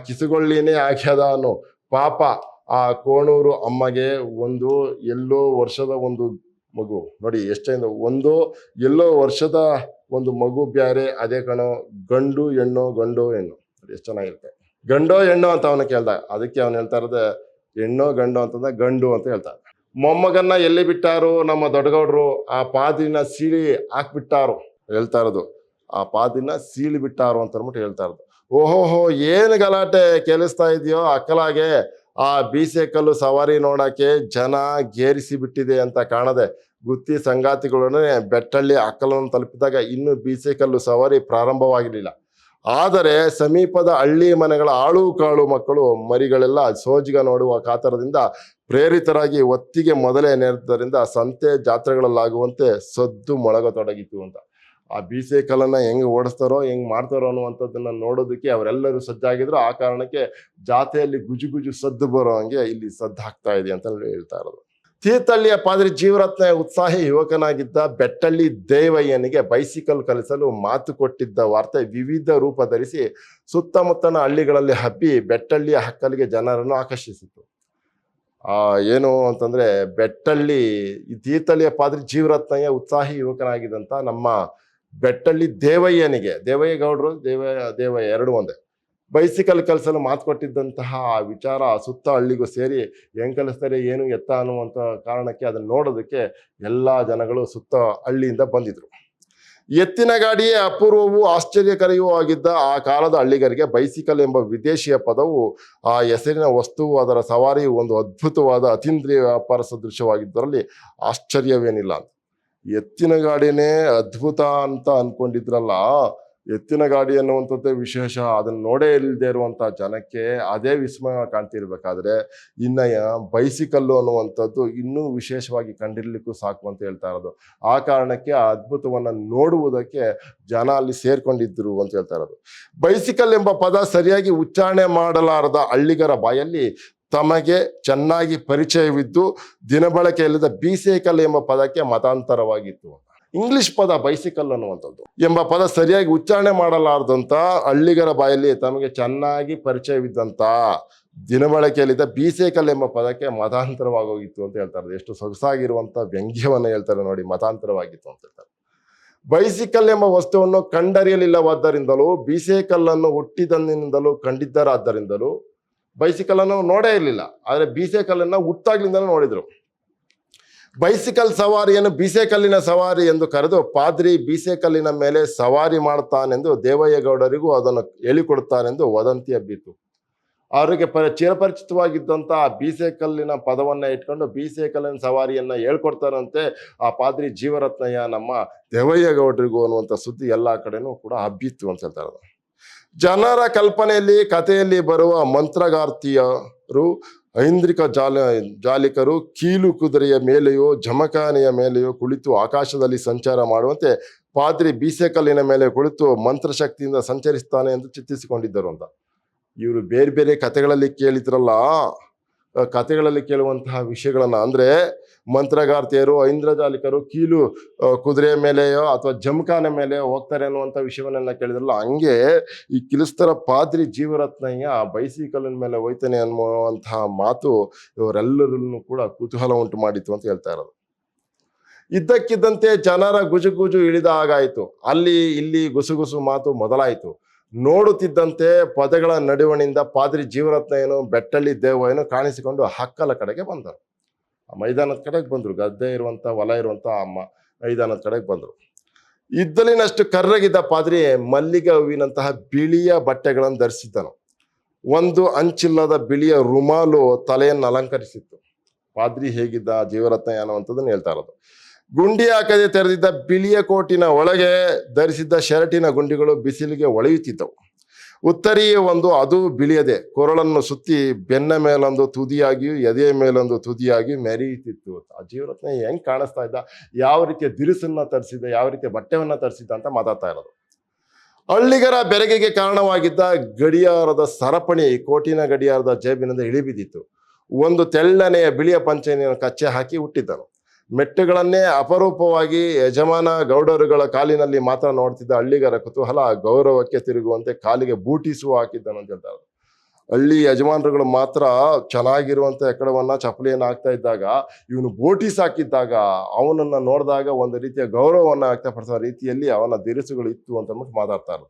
ಕಿಸುಗೊಳ್ಳಿನೇ ಆಗ್ಯದ ಅನ್ನೋ ಪಾಪ. ಆ ಕೋಣೂರು ಅಮ್ಮಗೆ ಒಂದು ಎಲ್ಲೋ ವರ್ಷದ ಒಂದು ಮಗು ನೋಡಿ, ಎಷ್ಟೈಂದ ಒಂದು ಎಲ್ಲೋ ವರ್ಷದ ಒಂದು ಮಗು ಬ್ಯಾರೆ. ಅದೇ ಕಣೋ ಗಂಡು ಹೆಣ್ಣು ಎಷ್ಟು ಚೆನ್ನಾಗಿರುತ್ತೆ. ಗಂಡೋ ಹೆಣ್ಣು ಅಂತ ಅವನ ಕೇಳ್ದ, ಅದಕ್ಕೆ ಅವನು ಹೇಳ್ತಾ ಇರೋದೆ ಹೆಣ್ಣೋ ಗಂಡು ಅಂತಂದ ಗಂಡು ಅಂತ ಹೇಳ್ತಾರೆ. ಮೊಮ್ಮಗನ್ನ ಎಲ್ಲಿ ಬಿಟ್ಟಾರು ನಮ್ಮ ದೊಡ್ಡಗೌಡ್ರು? ಆ ಪಾದಿನ ಸೀಳಿ ಹಾಕ್ಬಿಟ್ಟಾರು ಹೇಳ್ತಾ ಇರೋದು. ಆ ಪಾದಿನ ಸೀಳಿ ಬಿಟ್ಟಾರು ಅಂತ ಅಂದ್ಬಿಟ್ಟು ಹೇಳ್ತಾ ಇರೋದು. ಓಹೋಹೋ, ಏನು ಗಲಾಟೆ ಕೇಳಿಸ್ತಾ ಇದೆಯೋ ಅಕ್ಕಲಾಗೆ? ಆ ಬೀಸೆ ಕಲ್ಲು ಸವಾರಿ ನೋಡಕ್ಕೆ ಜನ ಗೇರಿಸಿ ಬಿಟ್ಟಿದೆ ಅಂತ ಕಾಣದೆ ಗುತ್ತಿ ಸಂಗಾತಿಗಳೊಡನೆ ಬೆಟ್ಟಳ್ಳಿ ಅಕ್ಕಲನ್ನು ತಲುಪಿದಾಗ ಇನ್ನೂ ಬೀಸೆ ಕಲ್ಲು ಸವಾರಿ ಪ್ರಾರಂಭವಾಗಿರಲಿಲ್ಲ. ಆದರೆ ಸಮೀಪದ ಹಳ್ಳಿ ಮನೆಗಳ ಆಳು ಕಾಳು ಮಕ್ಕಳು ಮರಿಗಳೆಲ್ಲ ಸೋಜಿಗ ನೋಡುವ ಕಾತರದಿಂದ ಪ್ರೇರಿತರಾಗಿ ಒತ್ತಿಗೆ ಮೊದಲೇ ನೇರಿದ್ದರಿಂದ ಸಂತೆ ಜಾತ್ರೆಗಳಲ್ಲಾಗುವಂತೆ ಸದ್ದು ಮೊಳಗತೊಡಗಿತು ಅಂತ. ಆ ಬೀಸೆ ಕಲ್ಲನ್ನ ಹೆಂಗ್ ಓಡಿಸ್ತಾರೋ ಹೆಂಗ್ ಮಾಡ್ತಾರೋ ಅನ್ನುವಂಥದ್ದನ್ನ ನೋಡೋದಕ್ಕೆ ಅವರೆಲ್ಲರೂ ಸಜ್ಜಾಗಿದ್ರು. ಆ ಕಾರಣಕ್ಕೆ ಜಾತೆಯಲ್ಲಿ ಗುಜು ಸದ್ದು ಬರೋ ಹಂಗೆ ಇಲ್ಲಿ ಸದ್ದು ಹಾಕ್ತಾ ಇದೆ ಅಂತ ಹೇಳ್ತಾ ಇರೋದು. ತೀರ್ಥಹಳ್ಳಿಯ ಪಾದ್ರಿ ಜೀವರತ್ನ ಉತ್ಸಾಹಿ ಯುವಕನಾಗಿದ್ದ ಬೆಟ್ಟಳ್ಳಿ ದೇವಯ್ಯನಿಗೆ ಬೈಸಿಕಲ್ ಕಲಿಸಲು ಮಾತು ಕೊಟ್ಟಿದ್ದ ವಾರ್ತೆ ವಿವಿಧ ರೂಪ ಧರಿಸಿ ಸುತ್ತಮುತ್ತನ ಹಳ್ಳಿಗಳಲ್ಲಿ ಹಬ್ಬಿ ಬೆಟ್ಟಳ್ಳಿಯ ಹಕ್ಕಲಿಗೆ ಜನರನ್ನು ಆಕರ್ಷಿಸಿತು. ಏನು ಅಂತಂದ್ರೆ ಬೆಟ್ಟಳ್ಳಿ ಈ ತೀರ್ಥಹಳ್ಳಿಯ ಪಾದ್ರಿ ಜೀವರತ್ನಯ್ಯ ಉತ್ಸಾಹಿ ಯುವಕನಾಗಿದ್ದಂತ ನಮ್ಮ ಬೆಟ್ಟಳ್ಳಿ ದೇವಯ್ಯನಿಗೆ, ದೇವಯ್ಯ ಗೌಡ್ರು ದೇವಯ್ಯ ಎರಡು ಒಂದೇ, ಬೈಸಿಕಲ್ ಕಲಿಸಲು ಮಾತು ಕೊಟ್ಟಿದ್ದಂತಹ ಆ ವಿಚಾರ ಸುತ್ತ ಹಳ್ಳಿಗೂ ಸೇರಿ ಹೆಂಗ್ ಕಲಿಸ್ತಾರೆ ಏನು ಎತ್ತ ಅನ್ನುವಂಥ ಕಾರಣಕ್ಕೆ ಅದನ್ನ ನೋಡೋದಕ್ಕೆ ಎಲ್ಲಾ ಜನಗಳು ಸುತ್ತ ಹಳ್ಳಿಯಿಂದ ಬಂದಿದ್ರು. ಎತ್ತಿನ ಗಾಡಿಯೇ ಅಪೂರ್ವವೂ ಆಶ್ಚರ್ಯಕರಿಯೂ ಆಗಿದ್ದ ಆ ಕಾಲದ ಹಳ್ಳಿಗರಿಗೆ ಬೈಸಿಕಲ್ ಎಂಬ ವಿದೇಶಿಯ ಪದವು, ಆ ಹೆಸರಿನ ವಸ್ತುವು, ಅದರ ಸವಾರಿಯು ಒಂದು ಅದ್ಭುತವಾದ ಅತೀಂದ್ರಿಯ ವ್ಯಾಪಾರ ಸದೃಶವಾಗಿದ್ದರಲ್ಲಿ ಆಶ್ಚರ್ಯವೇನಿಲ್ಲ ಅಂತ. ಎತ್ತಿನ ಗಾಡಿನೇ ಅದ್ಭುತ ಅಂತ ಅನ್ಕೊಂಡಿದ್ರಲ್ಲ, ಎತ್ತಿನ ಗಾಡಿ ಅನ್ನುವಂಥದ್ದೇ ವಿಶೇಷ, ಅದನ್ನ ನೋಡೇ ಇಲ್ಲದೆ ಇರುವಂತ ಜನಕ್ಕೆ ಅದೇ ವಿಸ್ಮಯ ಕಾಣ್ತಿರ್ಬೇಕಾದ್ರೆ ಇನ್ನ ಬೈಸಿಕಲ್ಲು ಅನ್ನುವಂಥದ್ದು ಇನ್ನೂ ವಿಶೇಷವಾಗಿ ಕಂಡಿರ್ಲಿಕ್ಕೂ ಸಾಕು ಅಂತ ಹೇಳ್ತಾ ಇರೋದು. ಆ ಕಾರಣಕ್ಕೆ ಆ ಅದ್ಭುತವನ್ನ ನೋಡುವುದಕ್ಕೆ ಜನ ಅಲ್ಲಿ ಸೇರ್ಕೊಂಡಿದ್ರು ಅಂತ ಹೇಳ್ತಾ ಇರೋದು. ಬೈಸಿಕಲ್ ಎಂಬ ಪದ ಸರಿಯಾಗಿ ಉಚ್ಚಾರಣೆ ಮಾಡಲಾರದ ಹಳ್ಳಿಗರ ಬಾಯಲ್ಲಿ ತಮಗೆ ಚೆನ್ನಾಗಿ ಪರಿಚಯವಿದ್ದು ದಿನಬಳಕೆಯಲ್ಲಿದ್ದ ಬೀಸೈಕಲ್ ಎಂಬ ಪದಕ್ಕೆ ಮತಾಂತರವಾಗಿತ್ತು. ಇಂಗ್ಲಿಷ್ ಪದ ಬೈಸಿಕಲ್ ಅನ್ನುವಂಥದ್ದು ಎಂಬ ಪದ ಸರಿಯಾಗಿ ಉಚ್ಚಾರಣೆ ಮಾಡಲಾರದಂತ ಹಳ್ಳಿಗರ ಬಾಯಲ್ಲಿ ತಮಗೆ ಚೆನ್ನಾಗಿ ಪರಿಚಯವಿದ್ದಂತ ದಿನಬಳಕೆಯಲ್ಲಿದ್ದ ಬೀಸೈಕಲ್ ಎಂಬ ಪದಕ್ಕೆ ಮತಾಂತರವಾಗೋಗಿತ್ತು ಅಂತ ಹೇಳ್ತಾರೆ. ಎಷ್ಟು ಸೊಗಸಾಗಿರುವಂತ ವ್ಯಂಗ್ಯವನ್ನ ಹೇಳ್ತಾರೆ ನೋಡಿ, ಮತಾಂತರವಾಗಿತ್ತು ಅಂತ ಹೇಳ್ತಾರೆ. ಬೈಸಿಕಲ್ ಎಂಬ ವಸ್ತುವನ್ನು ಕಂಡರಿಯಲಿಲ್ಲವಾದ್ದರಿಂದಲೂ, ಬೀಸೈಕಲ್ ಅನ್ನು ಹುಟ್ಟಿದಂದಿನಿಂದಲೂ ಕಂಡಿದ್ದರಾದ್ದರಿಂದಲೂ, ಬೈಸಿಕಲ್ ಅನ್ನು ನೋಡೇ ಇರಲಿಲ್ಲ, ಆದ್ರೆ ಬೀಸೈಕಲ್ ಅನ್ನ ಹುಟ್ಟಾಗ್ಲಿಂದಲೂ ನೋಡಿದ್ರು. ಬೈಸಿಕಲ್ ಸವಾರಿಯನ್ನು ಬೀಸೆಕಲ್ಲಿನ ಸವಾರಿ ಎಂದು ಕರೆದು ಪಾದ್ರಿ ಬೀಸೆಕಲ್ಲಿನ ಮೇಲೆ ಸವಾರಿ ಮಾಡ್ತಾನೆಂದು ದೇವಯ್ಯಗೌಡರಿಗೂ ಅದನ್ನು ಹೇಳಿಕೊಡುತ್ತಾನೆಂದು ವದಂತಿ ಹಬ್ಬಿತು. ಅವರಿಗೆ ಚಿರಪರಿಚಿತವಾಗಿದ್ದಂಥ ಆ ಬೀಸೆಕಲ್ಲಿನ ಪದವನ್ನ ಇಟ್ಕೊಂಡು ಬೀಸೆಕಲ್ಲಿನ ಸವಾರಿಯನ್ನ ಹೇಳ್ಕೊಡ್ತಾರಂತೆ ಆ ಪಾದ್ರಿ ಜೀವರತ್ನಯ್ಯ ನಮ್ಮ ದೇವಯ್ಯಗೌಡರಿಗೂ ಅನ್ನುವಂಥ ಸುದ್ದಿ ಎಲ್ಲ ಕಡೆನೂ ಕೂಡ ಹಬ್ಬಿತ್ತು ಅಂತ ಹೇಳ್ತಾರೆ. ಜನರ ಕಲ್ಪನೆಯಲ್ಲಿ ಕಥೆಯಲ್ಲಿ ಬರುವ ಮಂತ್ರಗಾರ್ತಿಯರು, ಐಂದ್ರಿಕ ಜಾಲಿಕರು ಕೀಲು ಕುದುರೆಯ ಮೇಲೆಯೋ ಜಮಖಾನೆಯ ಮೇಲೆಯೋ ಕುಳಿತು ಆಕಾಶದಲ್ಲಿ ಸಂಚಾರ ಮಾಡುವಂತೆ ಪಾದ್ರಿ ಬೀಸೆಕಲ್ಲಿನ ಮೇಲೆ ಕುಳಿತು ಮಂತ್ರಶಕ್ತಿಯಿಂದ ಸಂಚರಿಸ್ತಾನೆ ಎಂದು ಚಿತ್ರಿಸಿಕೊಂಡಿದ್ದರು ಅಂತ. ಇವರು ಬೇರೆ ಬೇರೆ ಕಥೆಗಳಲ್ಲಿ ಕೇಳಿದ್ರಲ್ಲ, ಕಥೆಗಳಲ್ಲಿ ಕೇಳುವಂತಹ ವಿಷಯಗಳನ್ನ, ಅಂದ್ರೆ ಮಂತ್ರಗಾರ್ತಿಯರು, ಐಂದ್ರಜಾಲಿಕರು ಕೀಲು ಕುದುರೆಯ ಮೇಲೆಯೋ ಅಥವಾ ಜಮಖಾನೆ ಮೇಲೆ ಹೋಗ್ತಾರೆ ಅನ್ನುವಂಥ ವಿಷಯವನ್ನೆಲ್ಲ ಕೇಳಿದ್ರಲ್ಲ, ಹಂಗೆ ಈ ಕಿಲಿಸ್ತರ ಪಾದ್ರಿ ಜೀವರತ್ನಯ್ಯ ಬೈಸಿಕಲ್ಲಿನ ಮೇಲೆ ಹೋಯ್ತಾನೆ ಅನ್ನುವಂತಹ ಮಾತು ಇವರೆಲ್ಲರನ್ನು ಕೂಡ ಕುತೂಹಲ ಉಂಟು ಮಾಡಿತ್ತು ಅಂತ ಹೇಳ್ತಾ ಇರೋದು. ಇದ್ದಕ್ಕಿದ್ದಂತೆ ಜನರ ಗುಜುಗುಜು ಇಳಿದ ಹಾಗಾಯಿತು. ಅಲ್ಲಿ ಇಲ್ಲಿ ಗುಸುಗುಸು ಮಾತು ಮೊದಲಾಯಿತು. ನೋಡುತ್ತಿದ್ದಂತೆ ಪದಗಳ ನಡುವಣಿಂದ ಪಾದ್ರಿ ಜೀವರತ್ನಯ್ಯನು ಬೆಟ್ಟಳ್ಳಿ ದೇವಯ್ಯನು ಕಾಣಿಸಿಕೊಂಡು ಹಕ್ಕಲ ಕಡೆಗೆ ಬಂದರು. ಮೈದಾನದ ಕಡೆಗೆ ಬಂದ್ರು, ಗದ್ದೆ ಇರುವಂತ ಹೊಲ ಇರುವಂತ ಮೈದಾನದ ಕಡೆಗೆ ಬಂದ್ರು. ಇದ್ದಲಿನಷ್ಟು ಕರ್ರಗಿದ್ದ ಪಾದ್ರಿ ಮಲ್ಲಿಗೆ ಹೂವಿನಂತಹ ಬಿಳಿಯ ಬಟ್ಟೆಗಳನ್ನು ಧರಿಸಿದ್ದನು. ಒಂದು ಅಂಚಿಲ್ಲದ ಬಿಳಿಯ ರುಮಾಲು ತಲೆಯನ್ನು ಅಲಂಕರಿಸಿತ್ತು. ಪಾದ್ರಿ ಹೇಗಿದ್ದ ಜೀವರತ್ನಯ್ಯ ಅನ್ನುವಂಥದ್ದನ್ನು ಹೇಳ್ತಾ ಇರೋದು. ಗುಂಡಿ ಹಾಕದೆ ತೆರೆದಿದ್ದ ಬಿಳಿಯ ಕೋಟಿನ ಒಳಗೆ ಧರಿಸಿದ್ದ ಶರ್ಟಿನ ಗುಂಡಿಗಳು ಬಿಸಿಲಿಗೆ ಒಳೆಯುತ್ತಿದ್ದವು. ಉತ್ತರಿಯ ಒಂದು, ಅದು ಬಿಳಿಯದೆ, ಕೊರಳನ್ನು ಸುತ್ತಿ ಬೆನ್ನ ಮೇಲೊಂದು ತುದಿಯಾಗಿಯೂ ಎದೆಯ ಮೇಲೊಂದು ತುದಿಯಾಗಿಯೂ ಮೆರೆಯುತ್ತಿತ್ತು. ಆ ಜೀವರತ್ನ ಹೆಂಗ್ ಕಾಣಿಸ್ತಾ ಇದ್ದ, ಯಾವ ರೀತಿಯ ದಿರಿಸನ್ನ ತರಿಸಿದ್ದ, ಯಾವ ರೀತಿಯ ಬಟ್ಟೆವನ್ನ ತರಿಸಿದ್ದ ಅಂತ ಮಾತಾಡ್ತಾ ಇರೋದು. ಹಳ್ಳಿಗರ ಬೆರಗಿಗೆ ಕಾರಣವಾಗಿದ್ದ ಗಡಿಯಾರದ ಸರಪಣಿ ಕೋಟಿನ ಗಡಿಯಾರದ ಜೇಬಿನಿಂದ ಇಳಿಬಿದ್ದಿತ್ತು. ಒಂದು ತೆಳ್ಳನೆಯ ಬಿಳಿಯ ಪಂಚೆಯನ್ನು ಕಚ್ಚೆ ಹಾಕಿ ಹುಟ್ಟಿದ್ದನು. ಮೆಟ್ಟುಗಳನ್ನೇ ಅಪರೂಪವಾಗಿ ಯಜಮಾನ ಗೌಡರುಗಳ ಕಾಲಿನಲ್ಲಿ ಮಾತ್ರ ನೋಡ್ತಿದ್ದ ಹಳ್ಳಿಗರ ಕುತೂಹಲ ಗೌರವಕ್ಕೆ ತಿರುಗುವಂತೆ ಕಾಲಿಗೆ ಬೂಟಿಸು ಹಾಕಿದ್ದನು ಅಂತ ಹೇಳ್ತಾರೆ. ಹಳ್ಳಿ ಯಜಮಾನರುಗಳು ಮಾತ್ರ ಚೆನ್ನಾಗಿರುವಂತ ಎಕ್ಕಡವನ್ನ ಚಪ್ಪಲಿಯನ್ನ ಹಾಕ್ತಾ ಇದ್ದಾಗ ಇವನು ಬೋಟಿಸ್ ಹಾಕಿದ್ದಾಗ ಅವನನ್ನ ನೋಡಿದಾಗ ಒಂದು ರೀತಿಯ ಗೌರವವನ್ನ ವ್ಯಕ್ತಪಡಿಸುವ ರೀತಿಯಲ್ಲಿ ಅವನ ದಿರಿಸುಗಳು ಇತ್ತು ಅಂತ ಮಾತಾಡ್ತಾರೆ.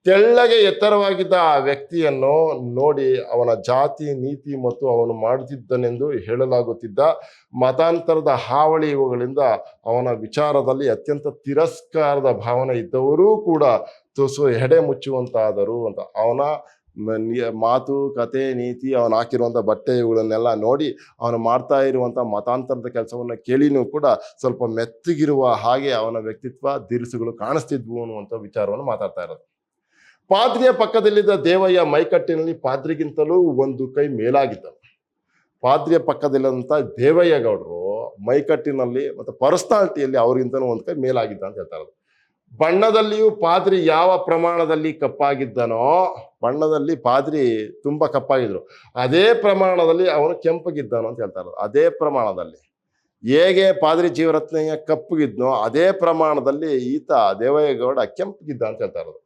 ತೆಳ್ಳಗೆ ಎತ್ತರವಾಗಿದ್ದ ಆ ವ್ಯಕ್ತಿಯನ್ನು ನೋಡಿ ಅವನ ಜಾತಿ ನೀತಿ ಮತ್ತು ಅವನು ಮಾಡುತ್ತಿದ್ದನೆಂದು ಹೇಳಲಾಗುತ್ತಿದ್ದ ಮತಾಂತರದ ಹಾವಳಿ ಇವುಗಳಿಂದ ಅವನ ವಿಚಾರದಲ್ಲಿ ಅತ್ಯಂತ ತಿರಸ್ಕಾರದ ಭಾವನೆ ಇದ್ದವರೂ ಕೂಡ ತುಸು ಎಡೆ ಮುಚ್ಚುವಂತಾದರು ಅಂತ. ಅವನ ಮಾತು ಕತೆ ನೀತಿ, ಅವನು ಹಾಕಿರುವಂಥ ಬಟ್ಟೆ ಇವುಗಳನ್ನೆಲ್ಲ ನೋಡಿ ಅವನು ಮಾಡ್ತಾ ಇರುವಂಥ ಮತಾಂತರದ ಕೆಲಸವನ್ನ ಕೇಳಿನೂ ಕೂಡ ಸ್ವಲ್ಪ ಮೆತ್ತಗಿರುವ ಹಾಗೆ ಅವನ ವ್ಯಕ್ತಿತ್ವ ದಿರಿಸುಗಳು ಕಾಣಿಸ್ತಿದ್ವು ಅನ್ನುವಂಥ ವಿಚಾರವನ್ನು ಮಾತಾಡ್ತಾ ಇರೋದು. ಪಾದ್ರಿಯ ಪಕ್ಕದಲ್ಲಿದ್ದ ದೇವಯ್ಯ ಮೈಕಟ್ಟಿನಲ್ಲಿ ಪಾದ್ರಿಗಿಂತಲೂ ಒಂದು ಕೈ ಮೇಲಾಗಿದ್ದನು. ಪಾದ್ರಿಯ ಪಕ್ಕದಲ್ಲಿದ್ದಂಥ ದೇವಯ್ಯ ಗೌಡರು ಮೈಕಟ್ಟಿನಲ್ಲಿ ಮತ್ತು ಪರ್ಸನಾಲಿಟಿಯಲ್ಲಿ ಅವ್ರಿಗಿಂತಲೂ ಒಂದು ಕೈ ಮೇಲಾಗಿದ್ದ ಅಂತ ಹೇಳ್ತಾರೆ. ಬಣ್ಣದಲ್ಲಿಯೂ ಪಾದ್ರಿ ಯಾವ ಪ್ರಮಾಣದಲ್ಲಿ ಕಪ್ಪಾಗಿದ್ದನೋ, ಬಣ್ಣದಲ್ಲಿ ಪಾದ್ರಿ ತುಂಬಾ ಕಪ್ಪಾಗಿದ್ರು, ಅದೇ ಪ್ರಮಾಣದಲ್ಲಿ ಅವನು ಕೆಂಪಗಿದ್ದನು ಅಂತ ಹೇಳ್ತಾರೆ. ಅದೇ ಪ್ರಮಾಣದಲ್ಲಿ ಹೇಗೆ ಪಾದ್ರಿ ಜೀವರತ್ನಯ್ಯ ಕಪ್ಪಗಿದ್ನೋ ಅದೇ ಪ್ರಮಾಣದಲ್ಲಿ ಈತ ದೇವಯ್ಯ ಗೌಡ ಕೆಂಪಗಿದ್ದ ಅಂತ ಹೇಳ್ತಾ ಇರೋದು.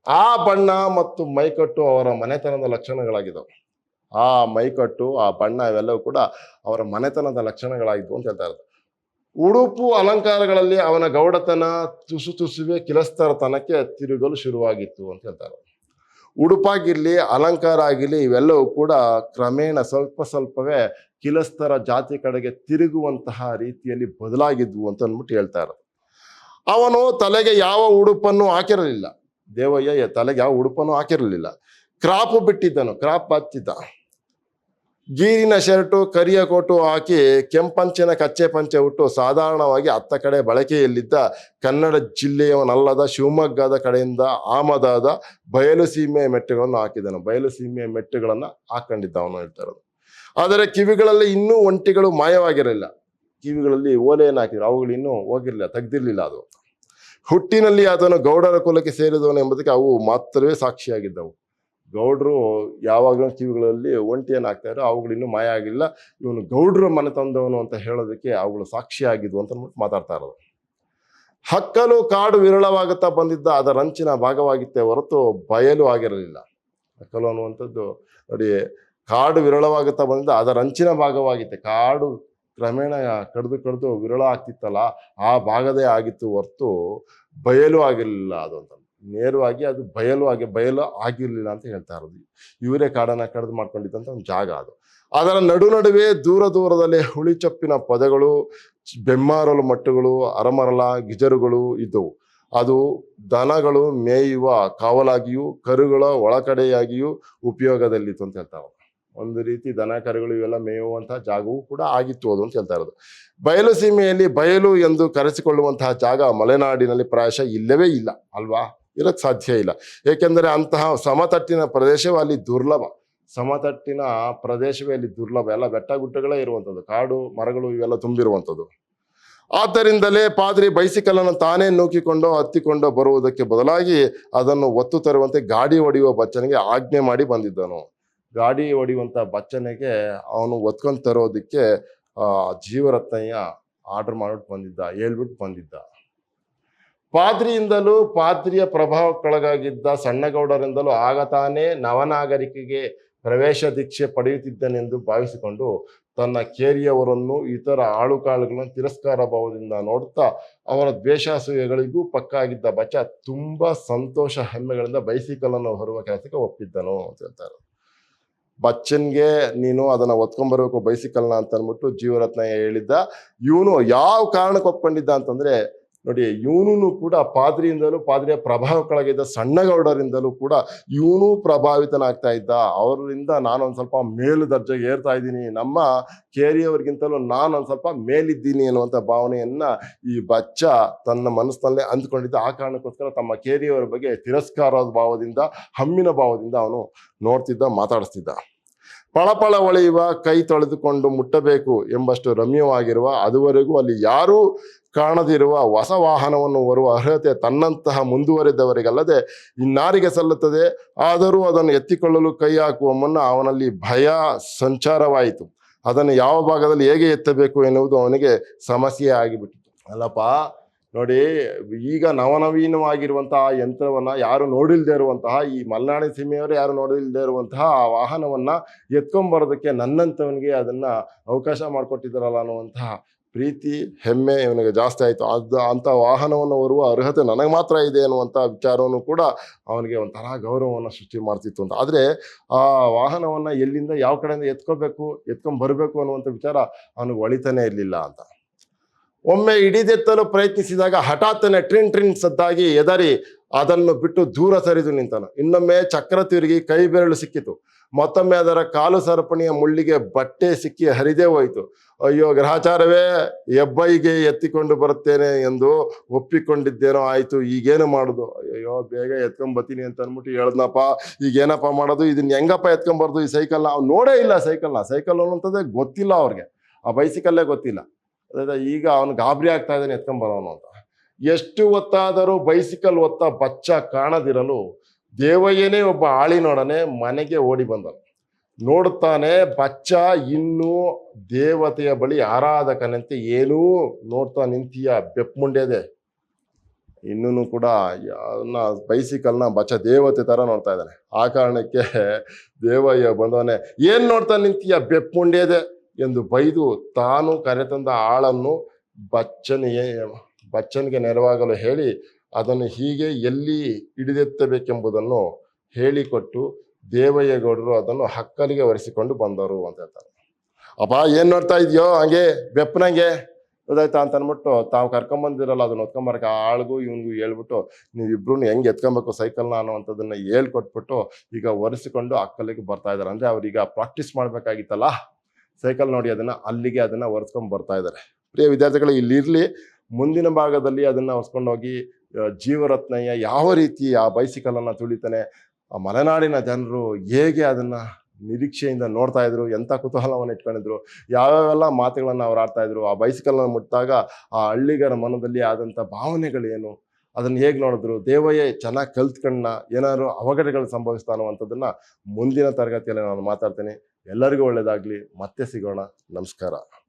ಆ ಬಣ್ಣ ಮತ್ತು ಮೈಕಟ್ಟು ಅವರ ಮನೆತನದ ಲಕ್ಷಣಗಳಾಗಿದ್ದವು. ಆ ಮೈಕಟ್ಟು, ಆ ಬಣ್ಣ ಇವೆಲ್ಲವೂ ಕೂಡ ಅವರ ಮನೆತನದ ಲಕ್ಷಣಗಳಾಯಿತು ಅಂತ ಹೇಳ್ತಾ ಇರೋದು. ಉಡುಪು ಅಲಂಕಾರಗಳಲ್ಲಿ ಅವನ ಗೌಡತನ ತುಸು ತುಸುವೆ ಕಿಲಸ್ತರತನಕ್ಕೆ ತಿರುಗಲು ಶುರುವಾಗಿತ್ತು ಅಂತ ಹೇಳ್ತಾರೆ. ಉಡುಪಾಗಿರ್ಲಿ, ಅಲಂಕಾರ ಆಗಿರ್ಲಿ, ಇವೆಲ್ಲವೂ ಕೂಡ ಕ್ರಮೇಣ ಸ್ವಲ್ಪ ಸ್ವಲ್ಪವೇ ಕಿಲಸ್ತರ ಜಾತಿ ಕಡೆಗೆ ತಿರುಗುವಂತಹ ರೀತಿಯಲ್ಲಿ ಬದಲಾಗಿದ್ವು ಅಂತ ಅಂದ್ಬಿಟ್ಟು ಹೇಳ್ತಾರೆ. ಅವನು ತಲೆಗೆ ಯಾವ ಉಡುಪನ್ನು ಹಾಕಿರಲಿಲ್ಲ. ದೇವಯ್ಯ ತಲೆಗೆ ಯಾವ ಉಡುಪನ್ನು ಹಾಕಿರಲಿಲ್ಲ. ಕ್ರಾಪು ಬಿಟ್ಟಿದ್ದನು, ಕ್ರಾಪ್ ಹಚ್ಚಿದ್ದ. ಗೀರಿನ ಶರ್ಟು, ಕರಿಯ ಕೋಟು ಹಾಕಿ ಕೆಂಪಂಚಿನ ಕಚ್ಚೆ ಪಂಚೆ ಉಟ್ಟು ಸಾಧಾರಣವಾಗಿ ಅತ್ತ ಕಡೆ ಬಳಕೆಯಲ್ಲಿದ್ದ ಕನ್ನಡ ಜಿಲ್ಲೆಯವನಲ್ಲದ ಶಿವಮೊಗ್ಗದ ಕಡೆಯಿಂದ ಆಮದಾದ ಬಯಲು ಸೀಮೆಯ ಮೆಟ್ಟುಗಳನ್ನು ಹಾಕಿದನು. ಬಯಲು ಸೀಮೆಯ ಮೆಟ್ಟುಗಳನ್ನು ಹಾಕೊಂಡಿದ್ದ ಅವನು ಹೇಳ್ತಾ ಇರೋದು. ಆದರೆ ಕಿವಿಗಳಲ್ಲಿ ಇನ್ನೂ ಒಂಟಿಗಳು ಮಾಯವಾಗಿರಲಿಲ್ಲ. ಕಿವಿಗಳಲ್ಲಿ ಓಲೆಯನ್ನು ಹಾಕಿದ್ರು, ಅವುಗಳು ಇನ್ನೂ ಹೋಗಿರಲಿಲ್ಲ, ತೆಗ್ದಿರ್ಲಿಲ್ಲ. ಅದು ಹುಟ್ಟಿನಲ್ಲಿ ಆತನು ಗೌಡರ ಕುಲಕ್ಕೆ ಸೇರಿದವನು ಎಂಬುದಕ್ಕೆ ಅವು ಮಾತ್ರವೇ ಸಾಕ್ಷಿಯಾಗಿದ್ದವು. ಗೌಡ್ರು ಯಾವಾಗಲೂ ಕಿವಿಗಳಲ್ಲಿ ಒಂಟಿಯನ್ನು ಹಾಕ್ತಾರೆ, ಅವುಗಳು ಇನ್ನೂ ಮಾಯ ಆಗಿಲ್ಲ. ಇವನು ಗೌಡ್ರ ಮನೆ ತಂದವನು ಅಂತ ಹೇಳೋದಕ್ಕೆ ಅವುಗಳು ಸಾಕ್ಷಿ ಆಗಿದ್ವು ಅಂತ ಮಾತಾಡ್ತಾ ಇರೋದು. ಹಕ್ಕಲು ಕಾಡು ವಿರಳವಾಗುತ್ತಾ ಬಂದಿದ್ದ ಅದರ ಅಂಚಿನ ಭಾಗವಾಗಿತ್ತೇ ಹೊರತು ಬಯಲು ಆಗಿರಲಿಲ್ಲ. ಹಕ್ಕಲು ಅನ್ನುವಂಥದ್ದು ನೋಡಿ, ಕಾಡು ವಿರಳವಾಗುತ್ತಾ ಬಂದಿದ್ದ ಅದರ ಅಂಚಿನ ಭಾಗವಾಗಿತ್ತೆ. ಕಾಡು ಕ್ರಮೇಣ ಕಡ್ದು ವಿರಳ ಆಗ್ತಿತ್ತಲ್ಲ, ಆ ಭಾಗದೇ ಆಗಿತ್ತು ಹೊರತು ಬಯಲು ಆಗಿರಲಿಲ್ಲ. ಅದು ಅಂತ ನೇರವಾಗಿ ಅದು ಬಯಲು ಆಗಿರಲಿಲ್ಲ ಅಂತ ಹೇಳ್ತಾ ಇರೋದು. ಇವರೇ ಕಾಡನ್ನ ಕಡ್ದು ಮಾಡ್ಕೊಂಡಿದ್ದಂಥ ಒಂದು ಜಾಗ ಅದು. ಅದರ ನಡುವೆ ದೂರದಲ್ಲಿ ಹುಳಿಚಪ್ಪಿನ ಪೊದೆಗಳು, ಬೆಮ್ಮಾರಲು ಮಟ್ಟುಗಳು, ಅರಮರಲ ಗಿಜರುಗಳು ಇದ್ದವು. ಅದು ದನಗಳು ಮೇಯುವ ಕಾವಲಾಗಿಯೂ ಕರುಗಳ ಒಳಕಡೆಯಾಗಿಯೂ ಉಪಯೋಗದಲ್ಲಿತ್ತು ಅಂತ ಹೇಳ್ತಾರೆ. ಒಂದು ರೀತಿ ದನ ಕರುಗಳು ಇವೆಲ್ಲ ಮೇಯುವಂತಹ ಜಾಗವೂ ಕೂಡ ಆಗಿತ್ತು ಅದು ಅಂತ ಹೇಳ್ತಾ ಇರೋದು. ಬಯಲು ಸೀಮೆಯಲ್ಲಿ ಬಯಲು ಎಂದು ಕರೆಸಿಕೊಳ್ಳುವಂತಹ ಜಾಗ ಮಲೆನಾಡಿನಲ್ಲಿ ಪ್ರಾಯಶಃ ಇಲ್ಲವೇ ಇಲ್ಲ ಅಲ್ವಾ, ಇರಕ್ಕೆ ಸಾಧ್ಯ ಇಲ್ಲ. ಏಕೆಂದರೆ ಅಂತಹ ಸಮತಟ್ಟಿನ ಪ್ರದೇಶವೇ ಅಲ್ಲಿ ದುರ್ಲಭ. ಸಮತಟ್ಟಿನ ಪ್ರದೇಶವೇ ಅಲ್ಲಿ ದುರ್ಲಭ. ಎಲ್ಲ ಬೆಟ್ಟ ಗುಡ್ಡಗಳೇ ಇರುವಂಥದ್ದು, ಕಾಡು ಮರಗಳು ಇವೆಲ್ಲ ತುಂಬಿರುವಂಥದ್ದು. ಆದ್ದರಿಂದಲೇ ಪಾದ್ರಿ ಬೈಸಿಕಲನ್ನು ತಾನೇ ನೂಕಿಕೊಂಡು ಹತ್ತಿಕೊಂಡು ಬರುವುದಕ್ಕೆ ಬದಲಾಗಿ ಅದನ್ನು ಒತ್ತು ತರುವಂತೆ ಗಾಡಿ ಹೊಡೆಯುವ ಬಚ್ಚನಿಗೆ ಆಜ್ಞೆ ಮಾಡಿ ಬಂದಿದ್ದನು. ಗಾಡಿ ಹೊಡೆಯುವಂಥ ಬಚ್ಚನಿಗೆ ಅವನು ಒತ್ಕೊಂಡು ತರೋದಕ್ಕೆ ಜೀವರತ್ನಯ್ಯ ಆರ್ಡರ್ ಮಾಡಿಬಿಟ್ಟು ಬಂದಿದ್ದ, ಹೇಳ್ಬಿಟ್ಟು ಬಂದಿದ್ದ. ಪಾದ್ರಿಯಿಂದಲೂ ಪಾದ್ರಿಯ ಪ್ರಭಾವಕ್ಕೊಳಗಾಗಿದ್ದ ಸಣ್ಣಗೌಡರಿಂದಲೂ ಆಗ ತಾನೇ ನವನಾಗರಿಕೆಗೆ ಪ್ರವೇಶ ದೀಕ್ಷೆ ಪಡೆಯುತ್ತಿದ್ದನೆಂದು ಭಾವಿಸಿಕೊಂಡು ತನ್ನ ಕೇರಿಯವರನ್ನು ಇತರ ಆಳುಕಾಳುಗಳನ್ನು ತಿರಸ್ಕಾರ ಭಾವದಿಂದ ನೋಡುತ್ತಾ ಅವರ ದ್ವೇಷಾಸೂಯೆಗಳಿಗೂ ಪಕ್ಕಾಗಿದ್ದ ಬಚ್ಚ ತುಂಬಾ ಸಂತೋಷ ಹೆಮ್ಮೆಗಳಿಂದ ಬೈಸಿಕಲನ್ನು ಹೊರುವ ಕೆಲಸಕ್ಕೆ ಒಪ್ಪಿದ್ದನು ಅಂತ ಹೇಳ್ತಾರೆ. ಬಚ್ಚನ್ಗೆ ನೀನು ಅದನ್ನ ಒತ್ಕೊಂಡ್ಬರ್ಬೇಕು ಬೈಸಿಕಲ್ನ ಅಂತ ಅಂದ್ಬಿಟ್ಟು ಜೀವರತ್ನಯ್ಯ ಹೇಳಿದ್ದ. ಇವನು ಯಾವ ಕಾರಣಕ್ಕೆ ಒಪ್ಕೊಂಡಿದ್ದ ಅಂತಂದ್ರೆ ನೋಡಿ, ಇವನು ಕೂಡ ಪಾದ್ರಿಯಿಂದಲೂ ಪಾದ್ರಿಯ ಪ್ರಭಾವಕ್ಕೊಳಗಿದ್ದ ಸಣ್ಣಗೌಡರಿಂದಲೂ ಕೂಡ ಇವನು ಪ್ರಭಾವಿತನಾಗ್ತಾ ಇದ್ದ. ಅವರಿಂದ ನಾನೊಂದು ಸ್ವಲ್ಪ ಮೇಲು ದರ್ಜೆಗೆ ಏರ್ತಾ ಇದ್ದೀನಿ, ನಮ್ಮ ಕೇರಿಯವರಿಗಿಂತಲೂ ನಾನೊಂದು ಸ್ವಲ್ಪ ಮೇಲಿದ್ದೀನಿ ಅನ್ನುವಂಥ ಭಾವನೆಯನ್ನ ಈ ಬಚ್ಚ ತನ್ನ ಮನಸ್ಸಿನಲ್ಲೇ ಅಂದ್ಕೊಂಡಿದ್ದ. ಆ ಕಾರಣಕ್ಕೋಸ್ಕರ ತಮ್ಮ ಕೇರಿಯವರ ಬಗ್ಗೆ ತಿರಸ್ಕಾರದ ಭಾವದಿಂದ, ಹಮ್ಮಿನ ಭಾವದಿಂದ ಅವನು ನೋಡ್ತಿದ್ದ, ಮಾತಾಡಿಸ್ತಿದ್ದ. ಪಳಪಳ ಹೊಳೆಯುವ ಕೈ ತೊಳೆದುಕೊಂಡು ಮುಟ್ಟಬೇಕು ಎಂಬಷ್ಟು ರಮ್ಯವಾಗಿರುವ, ಅದುವರೆಗೂ ಅಲ್ಲಿ ಯಾರೂ ಕಾಣದಿರುವ ಹೊಸ ವಾಹನವನ್ನು ಹೊರುವ ಅರ್ಹತೆ ತನ್ನಂತಹ ಮುಂದುವರೆದವರಿಗಲ್ಲದೆ ಇನ್ನಾರಿಗೆ ಸಲ್ಲುತ್ತದೆ. ಆದರೂ ಅದನ್ನು ಎತ್ತಿಕೊಳ್ಳಲು ಕೈ ಹಾಕುವ ಮುನ್ನ ಅವನಲ್ಲಿ ಭಯ ಸಂಚಾರವಾಯಿತು. ಅದನ್ನು ಯಾವ ಭಾಗದಲ್ಲಿ ಹೇಗೆ ಎತ್ತಬೇಕು ಎನ್ನುವುದು ಅವನಿಗೆ ಸಮಸ್ಯೆ ಆಗಿಬಿಟ್ಟಿತು. ಅಲ್ಲಪ್ಪ ನೋಡಿ, ಈಗ ನವನವೀನವಾಗಿರುವಂತಹ ಯಂತ್ರವನ್ನ ಯಾರು ನೋಡಿಲ್ದೇ ಇರುವಂತಹ, ಈ ಮಲೆನಾಡಿನ ಸೀಮೆಯವರು ಯಾರು ನೋಡಿಲ್ದೇ ಇರುವಂತಹ ಆ ವಾಹನವನ್ನ ಎತ್ಕೊಂಬರೋದಕ್ಕೆ ನನ್ನಂಥವನಿಗೆ ಅದನ್ನ ಅವಕಾಶ ಮಾಡಿಕೊಟ್ಟಿದ್ದಾರಲ್ಲ ಅನ್ನುವಂತಹ ಪ್ರೀತಿ ಹೆಮ್ಮೆ ಇವನಿಗೆ ಜಾಸ್ತಿ ಆಯಿತು. ಅಂಥ ವಾಹನವನ್ನು ಹೊರುವ ಅರ್ಹತೆ ನನಗೆ ಮಾತ್ರ ಇದೆ ಅನ್ನುವಂಥ ವಿಚಾರವನ್ನು ಕೂಡ ಅವನಿಗೆ ಒಂಥರ ಗೌರವವನ್ನು ಸೃಷ್ಟಿ ಮಾಡ್ತಿತ್ತು ಅಂತ. ಆದರೆ ಆ ವಾಹನವನ್ನು ಎಲ್ಲಿಂದ ಯಾವ ಕಡೆಯಿಂದ ಎತ್ಕೊಂಡ್ಬರ್ಬೇಕು ಅನ್ನುವಂಥ ವಿಚಾರ ಅವನಿಗೆ ಒಳಿತಾನೆ ಇರಲಿಲ್ಲ ಅಂತ. ಒಮ್ಮೆ ಹಿಡಿದೆತ್ತಲು ಪ್ರಯತ್ನಿಸಿದಾಗ ಹಠಾತ್ತನೆ ಟ್ರಿನ್ ಸದ್ದಾಗಿ ಎದರಿ ಅದನ್ನು ಬಿಟ್ಟು ದೂರ ಸರಿದು ನಿಂತನು. ಇನ್ನೊಮ್ಮೆ ಚಕ್ರ ತಿರುಗಿ ಕೈ ಬೆರಳು ಸಿಕ್ಕಿತು. ಮತ್ತೊಮ್ಮೆ ಅದರ ಕಾಲು ಸರಪಣಿಯ ಮುಳ್ಳಿಗೆ ಬಟ್ಟೆ ಸಿಕ್ಕಿ ಹರಿದೇ ಹೋಯಿತು. ಅಯ್ಯೋ ಗ್ರಹಚಾರವೇ, ಹೆಬ್ಬೈಗೆ ಎತ್ತಿಕೊಂಡು ಬರುತ್ತೇನೆ ಎಂದು ಒಪ್ಪಿಕೊಂಡಿದ್ದೇನೋ ಆಯಿತು, ಈಗೇನು ಮಾಡೋದು? ಅಯ್ಯೋ ಬೇಗ ಎತ್ಕೊಂಬತ್ತೀನಿ ಅಂತ ಅಂದ್ಬಿಟ್ಟು ಹೇಳ್ದನಪ್ಪ, ಈಗೇನಪ್ಪ ಮಾಡೋದು? ಇದನ್ನ ಹೆಂಗಪ್ಪ ಎತ್ಕೊಂಬಾರ್ದು ಈ ಸೈಕಲ್ನ? ಅವ್ನು ನೋಡೇ ಇಲ್ಲ ಸೈಕಲ್ ಅನ್ನೋಂಥದ್ದೇ ಗೊತ್ತಿಲ್ಲ ಅವ್ರಿಗೆ, ಆ ಬೈಸಿಕಲ್ಲೇ ಗೊತ್ತಿಲ್ಲ. ಅದೇ ಈಗ ಅವನು ಗಾಬರಿ ಆಗ್ತಾ ಇದ್ದಾನೆ ಎತ್ಕೊಂಬರೋನು ಅಂತ. ಎಷ್ಟು ಹೊತ್ತಾದರೂ ಬೈಸಿಕಲ್ ಹೊತ್ತ ಬಚ್ಚ ಕಾಣದಿರಲು ದೇವಯ್ಯನೇ ಒಬ್ಬ ಆಳಿನೊಡನೆ ಮನೆಗೆ ಓಡಿ ಬಂದನು. ನೋಡುತ್ತಾನೆ, ಬಚ್ಚ ಇನ್ನೂ ದೇವತೆಯ ಬಳಿ ಆರಾಧಕನಂತೆ ಏನೂ ನೋಡ್ತಾ ನಿಂತೀಯ ಬೆಪ್ಮುಂಡೆದೆ, ಇನ್ನೂ ಕೂಡ ಬೈಸಿಕಲ್ನ ಬಚ್ಚ ದೇವತೆ ಥರ ನೋಡ್ತಾ ಇದ್ದಾನೆ. ಆ ಕಾರಣಕ್ಕೆ ದೇವಯ್ಯ ಬಂದವನೇ, ಏನು ನೋಡ್ತಾ ನಿಂತೀಯ ಬೆಪ್ಪುಂಡೇದೆ ಎಂದು ಬೈದು ತಾನು ಕರೆತಂದ ಆಳನ್ನು ಬಚ್ಚನಿಗೆ ನೆರವಾಗಲು ಹೇಳಿ ಅದನ್ನು ಹೀಗೆ ಎಲ್ಲಿ ಹಿಡಿದೆತ್ತಬೇಕೆಂಬುದನ್ನು ಹೇಳಿಕೊಟ್ಟು ದೇವಯ್ಯಗೌಡರು ಅದನ್ನು ಹಕ್ಕಲಿಗೆ ಒರೆಸಿಕೊಂಡು ಬಂದರು ಅಂತ ಹೇಳ್ತಾರೆ. ಅಪ್ಪ ಏನು ನೋಡ್ತಾ ಇದೆಯೋ ಹಂಗೆ ಬೆಪ್ಪನಂಗೆ ಗೊತ್ತಾಯ್ತಾ ಅಂತ ಅಂದ್ಬಿಟ್ಟು ತಾವು ಕರ್ಕೊಂಬಂದಿರಲ್ಲ ಅದನ್ನ ಹೊತ್ಕೊಂಬರಕ್ಕೆ ಆಳ್ಗೂ ಇವನಿಗೂ ಹೇಳ್ಬಿಟ್ಟು ನೀವಿಬ್ರು ಹೆಂಗೆ ಎತ್ಕೊಬೇಕು ಸೈಕಲ್ನ ಅನ್ನೋವಂಥದ್ದನ್ನ ಹೇಳ್ಕೊಟ್ಬಿಟ್ಟು ಈಗ ಒರೆಸಿಕೊಂಡು ಅಕ್ಕಲಿಗೆ ಬರ್ತಾ ಇದ್ದಾರೆ. ಅಂದರೆ ಅವ್ರೀಗ ಪ್ರಾಕ್ಟೀಸ್ ಮಾಡಬೇಕಾಗಿತ್ತಲ್ಲ ಸೈಕಲ್ ನೋಡಿ ಅಲ್ಲಿಗೆ ಅದನ್ನು ಒರೆಸ್ಕೊಂಡು ಬರ್ತಾ ಇದ್ದಾರೆ. ಪ್ರಿಯ ವಿದ್ಯಾರ್ಥಿಗಳು, ಇಲ್ಲಿರಲಿ ಮುಂದಿನ ಭಾಗದಲ್ಲಿ ಅದನ್ನು ಒರೆಸ್ಕೊಂಡು ಹೋಗಿ ಜೀವರತ್ನಯ್ಯ ಯಾವ ರೀತಿ ಆ ಬೈಸಿಕಲನ್ನು ತುಳಿತಾನೆ, ಆ ಮಲೆನಾಡಿನ ಜನರು ಹೇಗೆ ಅದನ್ನು ನಿರೀಕ್ಷೆಯಿಂದ ನೋಡ್ತಾ ಇದ್ರು, ಎಂಥ ಕುತೂಹಲವನ್ನು ಇಟ್ಕೊಂಡಿದ್ರು, ಯಾವ್ಯಾವೆಲ್ಲ ಮಾತುಗಳನ್ನು ಅವ್ರು ಆಡ್ತಾ ಇದ್ರು, ಆ ಬೈಸಿಕಲ್ನ ಮುಟ್ಟಾಗ ಆ ಹಳ್ಳಿಗರ ಮನದಲ್ಲಿ ಆದಂಥ ಭಾವನೆಗಳೇನು, ಅದನ್ನು ಹೇಗೆ ನೋಡಿದ್ರು, ದೇವಯ್ಯ ಚೆನ್ನಾಗಿ ಕಲ್ತ್ಕೊಂಡ ಏನಾದ್ರು ಅವಘಡಗಳು ಸಂಭವಿಸ್ತಾನೋ ಅಂಥದ್ದನ್ನು ಮುಂದಿನ ತರಗತಿಯಲ್ಲಿ ನಾನು ಮಾತಾಡ್ತೇನೆ. ಎಲ್ಲರಿಗೂ ಒಳ್ಳೆಯದಾಗಲಿ. ಮತ್ತೆ ಸಿಗೋಣ. ನಮಸ್ಕಾರ.